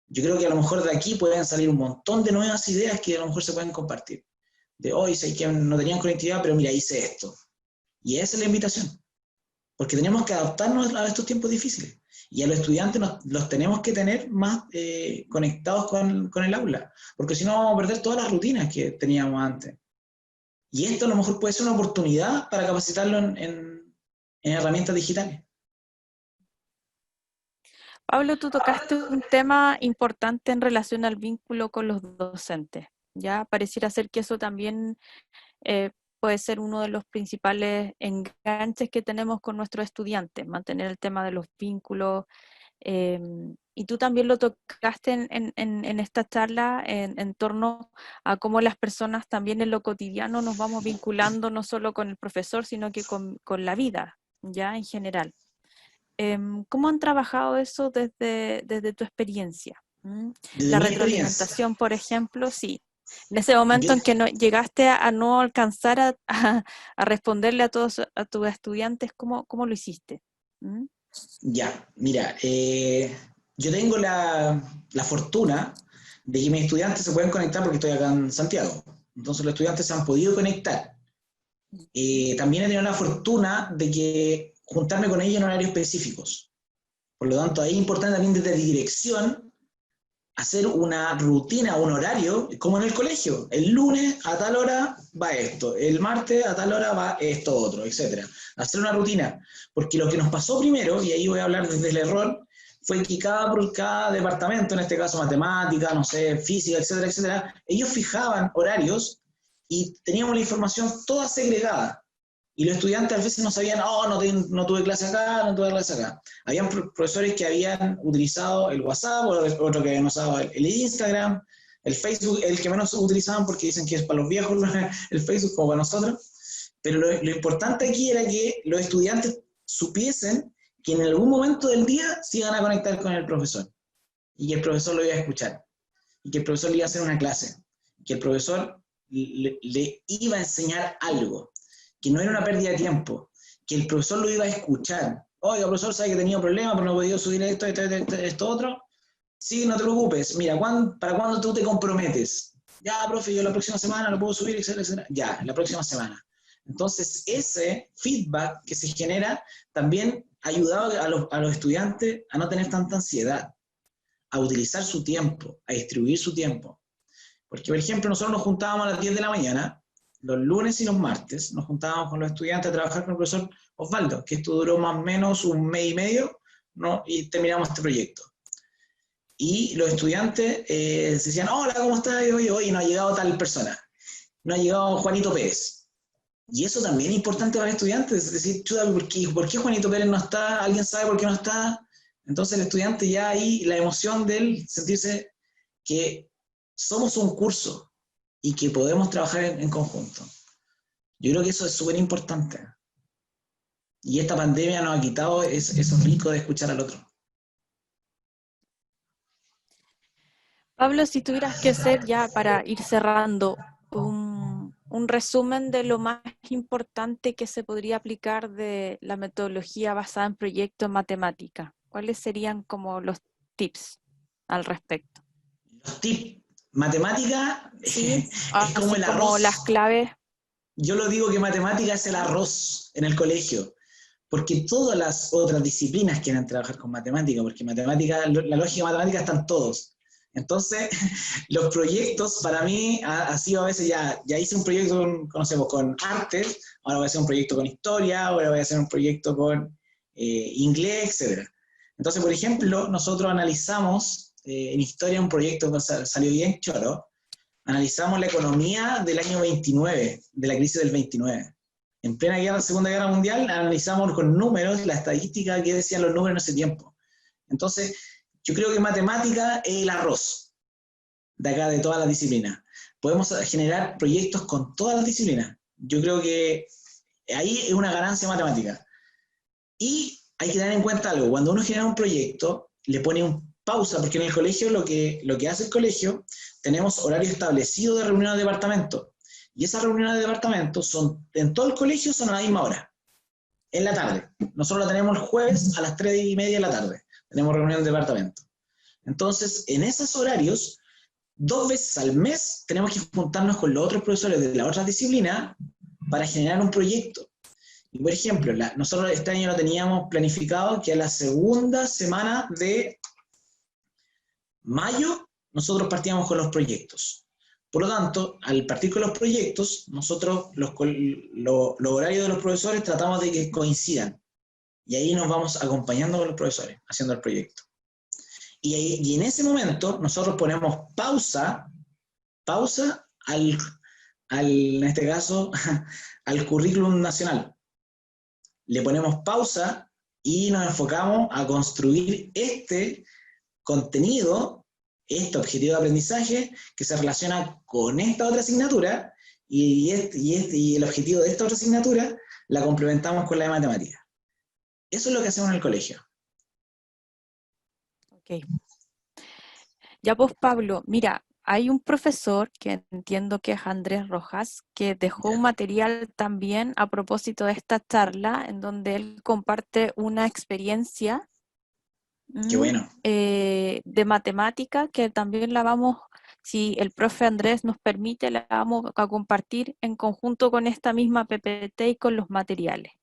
Yo creo que a lo mejor de aquí pueden salir un montón de nuevas ideas que a lo mejor se pueden compartir. De hoy sé que no tenían conectividad, pero mira, hice esto. Y esa es la invitación. Porque tenemos que adaptarnos a estos tiempos difíciles. Y a los estudiantes los tenemos que tener más conectados con el aula. Porque si no vamos a perder todas las rutinas que teníamos antes. Y esto a lo mejor puede ser una oportunidad para capacitarlo en herramientas digitales. Pablo, tú tocaste un tema importante en relación al vínculo con los docentes. Ya pareciera ser que eso también puede ser uno de los principales enganches que tenemos con nuestros estudiantes, mantener el tema de los vínculos. Y tú también lo tocaste en esta charla en torno a cómo las personas también en lo cotidiano nos vamos vinculando no solo con el profesor, sino que con la vida, ya en general. ¿Cómo han trabajado eso desde tu experiencia? ¿Mm? Desde La mi experiencia, retroalimentación, por ejemplo, sí. En ese momento yo, en que no, llegaste a no alcanzar a responderle a todos a tus estudiantes, ¿cómo lo hiciste? ¿Mm? ya, mira, yo tengo la fortuna de que mis estudiantes se pueden conectar porque estoy acá en Santiago. Entonces los estudiantes se han podido conectar. También he tenido la fortuna de que juntarme con ellos en horarios específicos. Por lo tanto, ahí es importante también desde dirección hacer una rutina, un horario, como en el colegio. El lunes a tal hora va esto, el martes a tal hora va esto otro, etc. Hacer una rutina. Porque lo que nos pasó primero, y ahí voy a hablar desde el error, fue que cada departamento, en este caso matemática, no sé, física, etcétera, etcétera, ellos fijaban horarios y teníamos la información toda segregada. Y los estudiantes a veces no sabían, oh, no tuve clase acá, no tuve clase acá. Habían profesores que habían utilizado el WhatsApp, otro que habían usado el Instagram, el Facebook, el que menos utilizaban porque dicen que es para los viejos el Facebook como para nosotros. Pero lo importante aquí era que los estudiantes supiesen que en algún momento del día se iban a conectar con el profesor y que el profesor lo iba a escuchar y que el profesor le iba a hacer una clase. que el profesor le iba a enseñar algo, que no era una pérdida de tiempo, que el profesor lo iba a escuchar. Oiga, profesor, sabe que tenía problemas, pero no he podido subir esto otro. Sí, no te preocupes. Mira, ¿para cuándo tú te comprometes? Ya, profe, yo la próxima semana lo puedo subir, etcétera, etcétera. Ya, la próxima semana. Entonces, ese feedback que se genera también ayudaba a los estudiantes a no tener tanta ansiedad, a utilizar su tiempo, a distribuir su tiempo. Porque, por ejemplo, nosotros nos juntábamos a las 10 de la mañana, los lunes y los martes, nos juntábamos con los estudiantes a trabajar con el profesor Osvaldo, que esto duró más o menos un mes y medio, ¿no? Y terminamos este proyecto. Y los estudiantes decían, hola, ¿cómo estás? Y hoy no ha llegado tal persona, no ha llegado Juanito Pérez. Y eso también es importante para el estudiante, es decir, chuta, ¿por qué Juanito Pérez no está? ¿Alguien sabe por qué no está? Entonces el estudiante ya ahí, la emoción de él, sentirse que somos un curso y que podemos trabajar en conjunto. Yo creo que eso es súper importante. Y esta pandemia nos ha quitado eso rico de escuchar al otro. Pablo, si tuvieras que hacer ya para ir cerrando un resumen de lo más importante que se podría aplicar de la metodología basada en proyectos en matemática, ¿cuáles serían como los tips al respecto? Los tips, matemática Sí, es como así el como las arroz. claves. Yo lo digo que matemática es el arroz en el colegio, porque todas las otras disciplinas quieren trabajar con matemática, porque matemática, la lógica matemática están todos. Entonces, los proyectos para mí ha sido a veces ya hice un proyecto con artes, ahora voy a hacer un proyecto con historia, ahora voy a hacer un proyecto con inglés, etc. Entonces, por ejemplo, nosotros analizamos en historia un proyecto que salió bien choro, analizamos la economía del año 29, de la crisis del 29. En plena Segunda Guerra Mundial, analizamos con números la estadística que decían los números en ese tiempo. Entonces, yo creo que matemática es el arroz de acá, de todas las disciplinas. Podemos generar proyectos con todas las disciplinas. Yo creo que ahí es una ganancia matemática. Y hay que tener en cuenta algo, cuando uno genera un proyecto, le pone un pausa, porque en el colegio lo que hace el colegio, tenemos horario establecido de reuniones de departamento. Y esas reuniones de departamento en todo el colegio son a la misma hora, en la tarde. Nosotros la tenemos el jueves a las 3:30 de la tarde. Tenemos reunión de departamento. Entonces, en esos horarios, 2 veces al mes tenemos que juntarnos con los otros profesores de la otra disciplina para generar un proyecto. Y por ejemplo, nosotros este año lo teníamos planificado que a la segunda semana de mayo nosotros partíamos con los proyectos. Por lo tanto, al partir con los proyectos, nosotros los horarios de los profesores tratamos de que coincidan. Y ahí nos vamos acompañando con los profesores, haciendo el proyecto. Y en ese momento nosotros ponemos pausa en este caso, al currículum nacional. Le ponemos pausa y nos enfocamos a construir este contenido, este objetivo de aprendizaje que se relaciona con esta otra asignatura y el objetivo de esta otra asignatura la complementamos con la de matemática. Eso es lo que hacemos en el colegio. Ok. Ya pues, Pablo, mira, hay un profesor que entiendo que es Andrés Rojas, que dejó un ¿Ya? material también a propósito de esta charla, en donde él comparte una experiencia Qué bueno. de matemática que también la vamos, si el profe Andrés nos permite, la vamos a compartir en conjunto con esta misma PPT y con los materiales.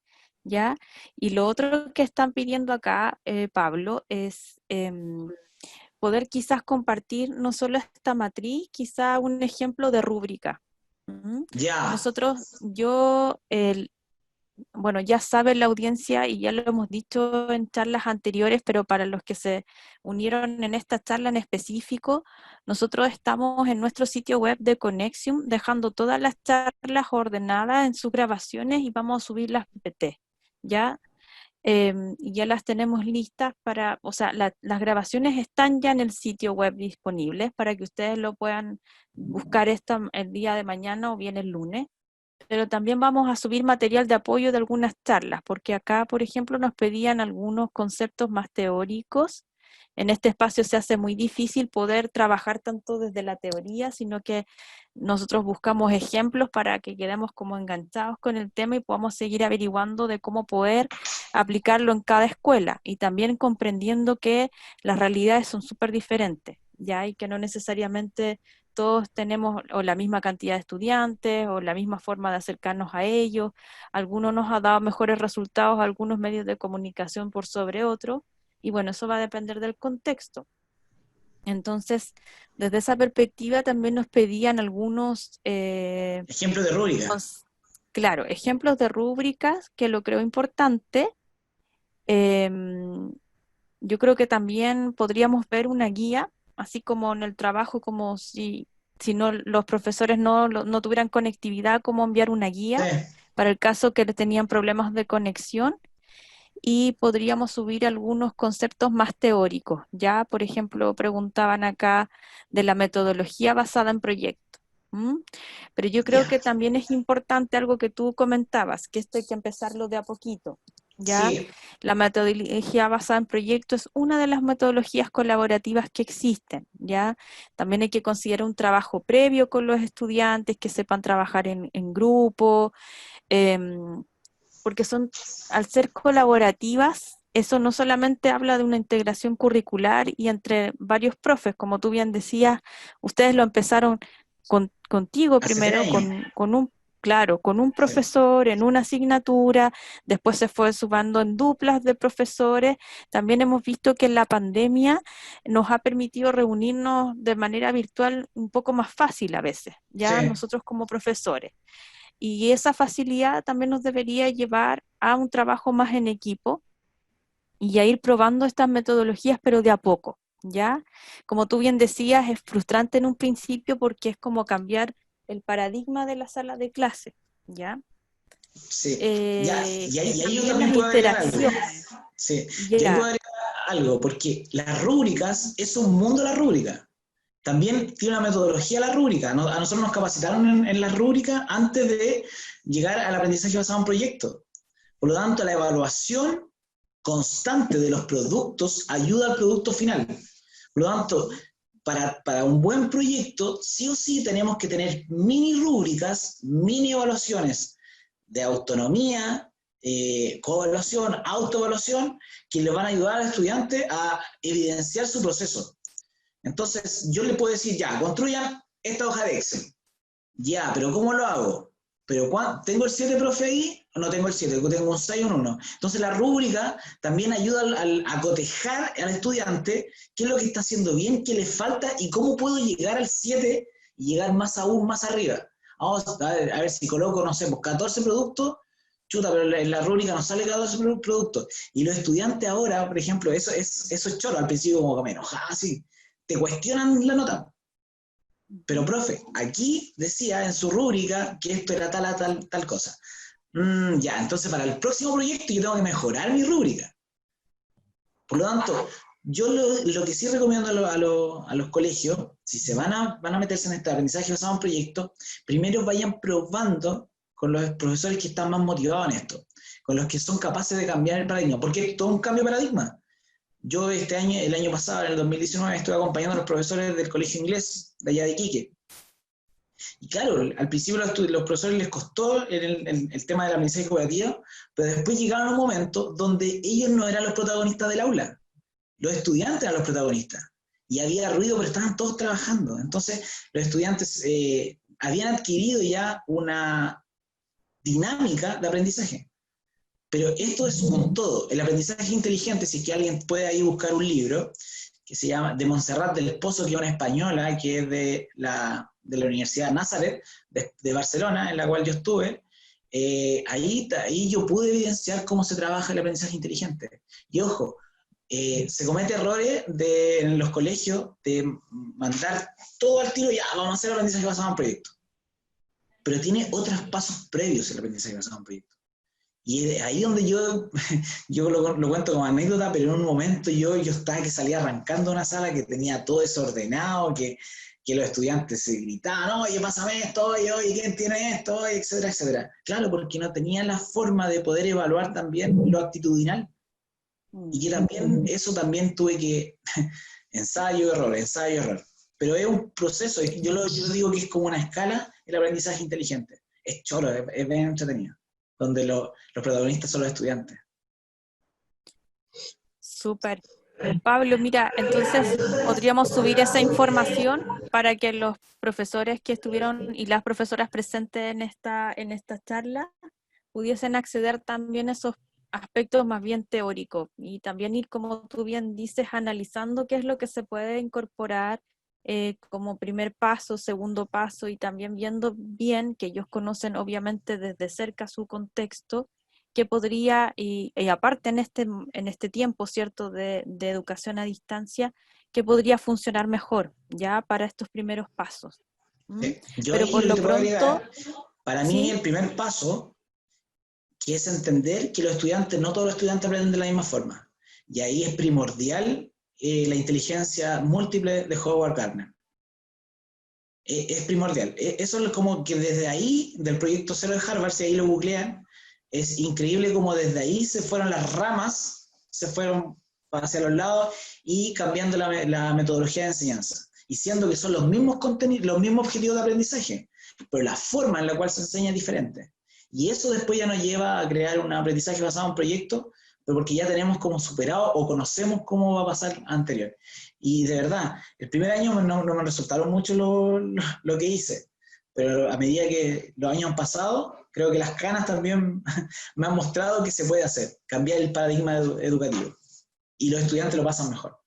¿Ya? Y lo otro que están pidiendo acá, Pablo, es poder quizás compartir no solo esta matriz, quizás un ejemplo de rúbrica. ¿Mm? Ya. Bueno, ya sabe la audiencia y ya lo hemos dicho en charlas anteriores, pero para los que se unieron en esta charla en específico, nosotros estamos en nuestro sitio web de Conexium dejando todas las charlas ordenadas en sus grabaciones y vamos a subir las PPT, ¿ya? Y ya las tenemos listas para, o sea, las grabaciones están ya en el sitio web disponibles para que ustedes lo puedan buscar el día de mañana o bien el lunes. Pero también vamos a subir material de apoyo de algunas charlas, porque acá, por ejemplo, nos pedían algunos conceptos más teóricos en este espacio se hace muy difícil poder trabajar tanto desde la teoría, sino que nosotros buscamos ejemplos para que quedemos como enganchados con el tema y podamos seguir averiguando de cómo poder aplicarlo en cada escuela, y también comprendiendo que las realidades son súper diferentes, ¿ya? Y que no necesariamente todos tenemos o la misma cantidad de estudiantes o la misma forma de acercarnos a ellos. Algunos nos ha dado mejores resultados, algunos medios de comunicación por sobre otros, y bueno, eso va a depender del contexto. Entonces, desde esa perspectiva también nos pedían algunos, Ejemplo de rúbrica. claro, ejemplos de rúbricas, que lo creo importante. Em, yo creo que también podríamos ver una guía, así como en el trabajo, como si no, los profesores no tuvieran conectividad, como enviar una Sí, guía para el caso que tenían problemas de conexión, y podríamos subir algunos conceptos más teóricos. Ya, por ejemplo, preguntaban acá de la metodología basada en proyectos. ¿Mm? Pero yo creo ya. que también es importante algo que tú comentabas, que esto hay que empezarlo de a poquito. Ya, Sí, la metodología basada en proyectos es una de las metodologías colaborativas que existen. Ya, también hay que considerar un trabajo previo con los estudiantes, que sepan trabajar en grupo, em, porque son, al ser colaborativas, eso no solamente habla de una integración curricular y entre varios profes, como tú bien decías, ustedes lo empezaron contigo hace 3 primero, años. claro, con un Sí, profesor en una asignatura, después se fue sumando en duplas de profesores. También hemos visto que en la pandemia nos ha permitido reunirnos de manera virtual un poco más fácil a veces, ya sí. nosotros como profesores. Y esa facilidad también nos debería llevar a un trabajo más en equipo y a ir probando estas metodologías, pero de a poco, ¿ya? Como tú bien decías, es frustrante en un principio porque es como cambiar el paradigma de la sala de clase, ¿ya? Sí, ya, Y y ahí yo también las también puedo agregar algo. interacciones, Sí, y ahí puedo ya. agregar algo, porque las rúbricas es un mundo la rúbrica. También tiene una metodología la rúbrica. A nosotros nos capacitaron en las rúbricas antes de llegar al aprendizaje basado en proyectos. Por lo tanto, la evaluación constante de los productos ayuda al producto final. Por lo tanto, para un buen proyecto, sí o sí tenemos que tener mini rúbricas, mini evaluaciones de autonomía, coevaluación, autoevaluación, que le van a ayudar al estudiante a evidenciar su proceso. Entonces, yo le puedo decir, ya, construyan esta hoja de Excel. Ya, pero ¿cómo lo hago? ¿Pero tengo el 7, profe, ahí? ¿O no tengo el 7? Tengo un 6 o un 1. Entonces, la rúbrica también ayuda a cotejar al estudiante qué es lo que está haciendo bien, qué le falta y cómo puedo llegar al 7 y llegar más aún más arriba. Vamos a ver si coloco, no sé, pues 14 productos, chuta, pero en la rúbrica no sale 14 productos. Y los estudiantes ahora, por ejemplo, eso es choro, al principio como que me enojaba, así, te cuestionan la nota. Pero, profe, aquí decía en su rúbrica que esto era tal cosa. Ya, entonces para el próximo proyecto yo tengo que mejorar mi rúbrica. Por lo tanto, yo lo que sí recomiendo a los colegios, si van a meterse en este aprendizaje basado en proyectos, primero vayan probando con los profesores que están más motivados en esto, con los que son capaces de cambiar el paradigma, porque es todo un cambio de paradigma. Yo este año, el año pasado, en el 2019, estuve acompañando a los profesores del colegio inglés de allá de Iquique. Y claro, al principio los profesores les costó el tema de la aprendizaje cooperativo, pero después llegaron a un momento donde ellos no eran los protagonistas del aula, los estudiantes eran los protagonistas. Y había ruido, pero estaban todos trabajando. Entonces, los estudiantes habían adquirido ya una dinámica de aprendizaje. Pero esto es con todo. El aprendizaje inteligente, si es que alguien puede ahí buscar un libro, que se llama de Montserrat del Pozo, que es una española, que es de la Universidad Nazareth, de Barcelona, en la cual yo estuve, ahí yo pude evidenciar cómo se trabaja el aprendizaje inteligente. Y ojo, se comete errores en los colegios de mandar todo al tiro, ya, vamos a hacer el aprendizaje basado en proyectos. Pero tiene otros pasos previos el aprendizaje basado en proyectos. Y ahí donde yo lo cuento como anécdota, pero en un momento yo estaba que salía arrancando una sala que tenía todo desordenado, que los estudiantes se gritaban, oye, pásame esto, oye, ¿quién tiene esto? Oye, etcétera, etcétera. Claro, porque no tenía la forma de poder evaluar también lo actitudinal. y que también eso también tuve que ensayo, error. Pero es un proceso, yo digo que es como una escala el aprendizaje inteligente. Es choro, es bien entretenido, donde los protagonistas son los estudiantes. Súper. Pablo, mira, entonces podríamos subir esa información para que los profesores que estuvieron y las profesoras presentes en esta charla pudiesen acceder también a esos aspectos más bien teóricos y también ir, como tú bien dices, analizando qué es lo que se puede incorporar como primer paso, segundo paso y también viendo bien que ellos conocen obviamente desde cerca su contexto que podría, y aparte en este tiempo, ¿cierto?, de educación a distancia, que podría funcionar mejor, ya para estos primeros pasos. ¿Mm? Sí. Yo Pero ahí por lo que lo te puedo pronto, agregar, para mí sí, el primer paso, que es entender que los estudiantes, no todos los estudiantes aprenden de la misma forma. Y ahí es primordial la inteligencia múltiple de Howard Gardner. Es primordial. Eso es como que desde ahí, del proyecto Cero de Harvard, si ahí lo googlean, es increíble como desde ahí se fueron las ramas, se fueron hacia los lados y cambiando la metodología de enseñanza. Y siendo que son los mismos contenidos, los mismos objetivos de aprendizaje, pero la forma en la cual se enseña es diferente. Y eso después ya nos lleva a crear un aprendizaje basado en proyectos, pero porque ya tenemos como superado o conocemos cómo va a pasar anterior. Y de verdad, el primer año no me resultaron mucho lo que hice, pero a medida que los años han pasado, creo que las canas también me han mostrado que se puede hacer, cambiar el paradigma educativo. Y los estudiantes lo pasan mejor.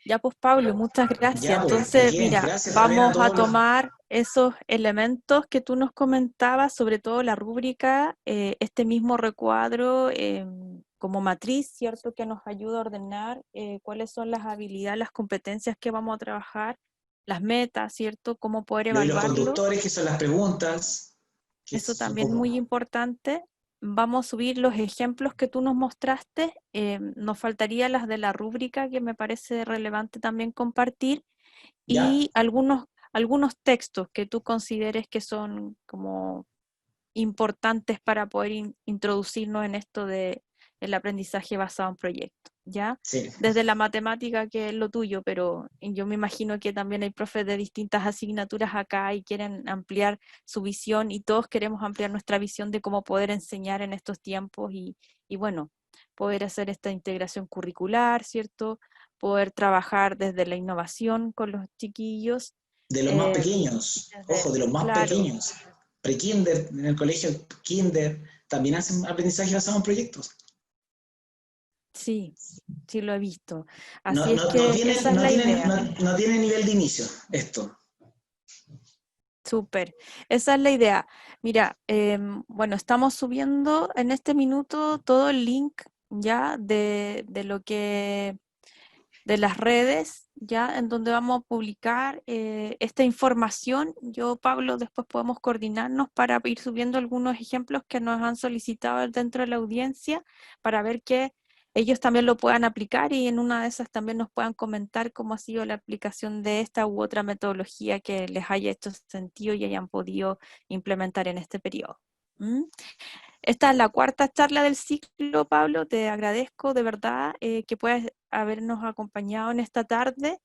ya pues Pablo, muchas gracias. Ya, pues, ¿de Entonces, qué? mira, Gracias también a vamos a todos los... tomar esos elementos que tú nos comentabas, sobre todo la rúbrica, este mismo recuadro como matriz, ¿cierto? Que nos ayuda a ordenar cuáles son las habilidades, las competencias que vamos a trabajar, las metas, ¿cierto? Cómo poder Los hilos evaluarlo. conductores, que son las preguntas, que Eso es un también muy poco... importante. Vamos a subir los ejemplos que tú nos mostraste. Nos faltaría las de la rúbrica, que me parece relevante también compartir, ¿Ya? y algunos textos que tú consideres que son como importantes para poder introducirnos en esto del aprendizaje basado en proyectos, ¿ya? Sí. Desde la matemática, que es lo tuyo, pero yo me imagino que también hay profes de distintas asignaturas acá y quieren ampliar su visión y todos queremos ampliar nuestra visión de cómo poder enseñar en estos tiempos y bueno, poder hacer esta integración curricular, ¿cierto? Poder trabajar desde la innovación con los chiquillos. De los más eh, pequeños, ojo, de los más claro, pequeños. Pre-kinder, en el colegio kinder, también hacen aprendizaje basado en proyectos. sí, sí lo he visto. No, Así es no, no, que esa tienen, es no, la tienen, idea. no, no tienen nivel de inicio esto. Súper. Esa es la idea. Mira, bueno, estamos subiendo en este minuto todo el link ya de lo que de las redes, ya en donde vamos a publicar esta información. Yo, Pablo, después podemos coordinarnos para ir subiendo algunos ejemplos que nos han solicitado dentro de la audiencia para ver que ellos también lo puedan aplicar y en una de esas también nos puedan comentar cómo ha sido la aplicación de esta u otra metodología que les haya hecho sentido y hayan podido implementar en este periodo. ¿Mm? Esta es la cuarta charla del ciclo, Pablo. Te agradezco de verdad que puedas habernos acompañado en esta tarde.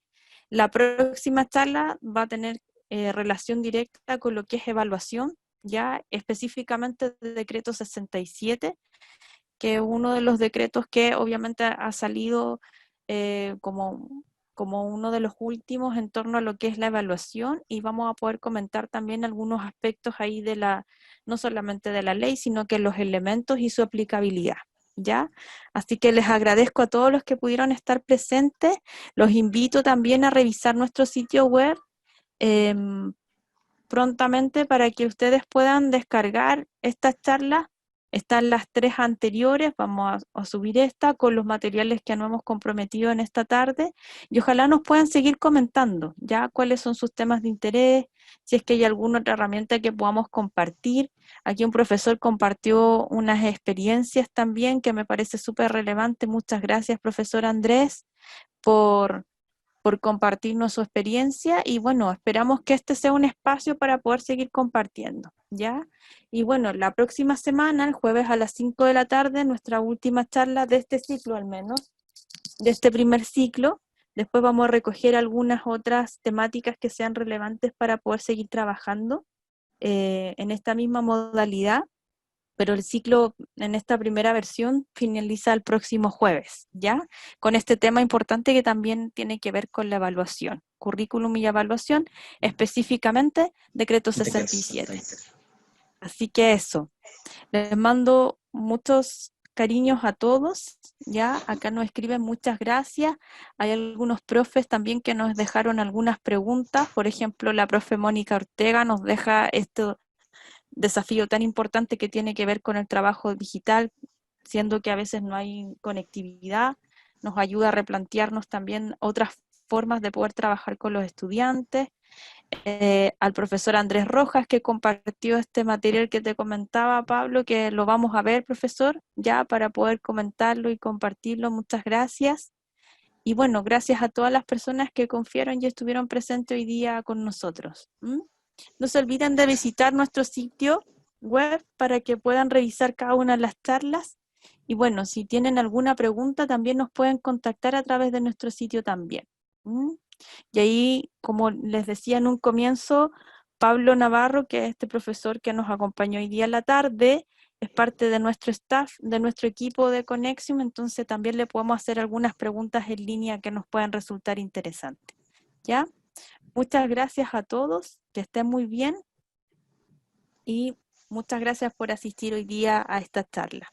La próxima charla va a tener relación directa con lo que es evaluación, ya específicamente del decreto 67, que es uno de los decretos que obviamente ha salido como uno de los últimos en torno a lo que es la evaluación y vamos a poder comentar también algunos aspectos ahí no solamente de la ley, sino que los elementos y su aplicabilidad. ¿Ya? Así que les agradezco a todos los que pudieron estar presentes. Los invito también a revisar nuestro sitio web eh, prontamente para que ustedes puedan descargar estas charlas. Están las tres anteriores, vamos a subir esta con los materiales que nos hemos comprometido en esta tarde y ojalá nos puedan seguir comentando ya cuáles son sus temas de interés, si es que hay alguna otra herramienta que podamos compartir. Aquí un profesor compartió unas experiencias también que me parece súper relevante. Muchas gracias, profesor Andrés, por por compartirnos su experiencia y bueno, esperamos que este sea un espacio para poder seguir compartiendo, ¿ya? Y bueno, la próxima semana, el jueves a las 5 de la tarde, nuestra última charla de este ciclo al menos, de este primer ciclo. Después vamos a recoger algunas otras temáticas que sean relevantes para poder seguir trabajando en esta misma modalidad, pero el ciclo en esta primera versión finaliza el próximo jueves, ¿ya? Con este tema importante que también tiene que ver con la evaluación, currículum y evaluación, específicamente decreto 67. Así que eso, les mando muchos cariños a todos, ya, acá nos escriben muchas gracias, hay algunos profes también que nos dejaron algunas preguntas, por ejemplo, la profe Mónica Ortega nos deja este desafío tan importante que tiene que ver con el trabajo digital, siendo que a veces no hay conectividad, nos ayuda a replantearnos también otras formas de poder trabajar con los estudiantes, al profesor Andrés Rojas que compartió este material que te comentaba, Pablo, que lo vamos a ver, profesor, ya para poder comentarlo y compartirlo. Muchas gracias. Y bueno, gracias a todas las personas que confiaron y estuvieron presentes hoy día con nosotros. No se olviden de visitar nuestro sitio web para que puedan revisar cada una de las charlas. Y bueno, si tienen alguna pregunta, también nos pueden contactar a través de nuestro sitio también. Y ahí, como les decía en un comienzo, Pablo Navarro, que es este profesor que nos acompañó hoy día en la tarde, es parte de nuestro staff, de nuestro equipo de Conexium, entonces también le podemos hacer algunas preguntas en línea que nos puedan resultar interesantes. ¿Ya? Muchas gracias a todos, que estén muy bien y muchas gracias por asistir hoy día a esta charla.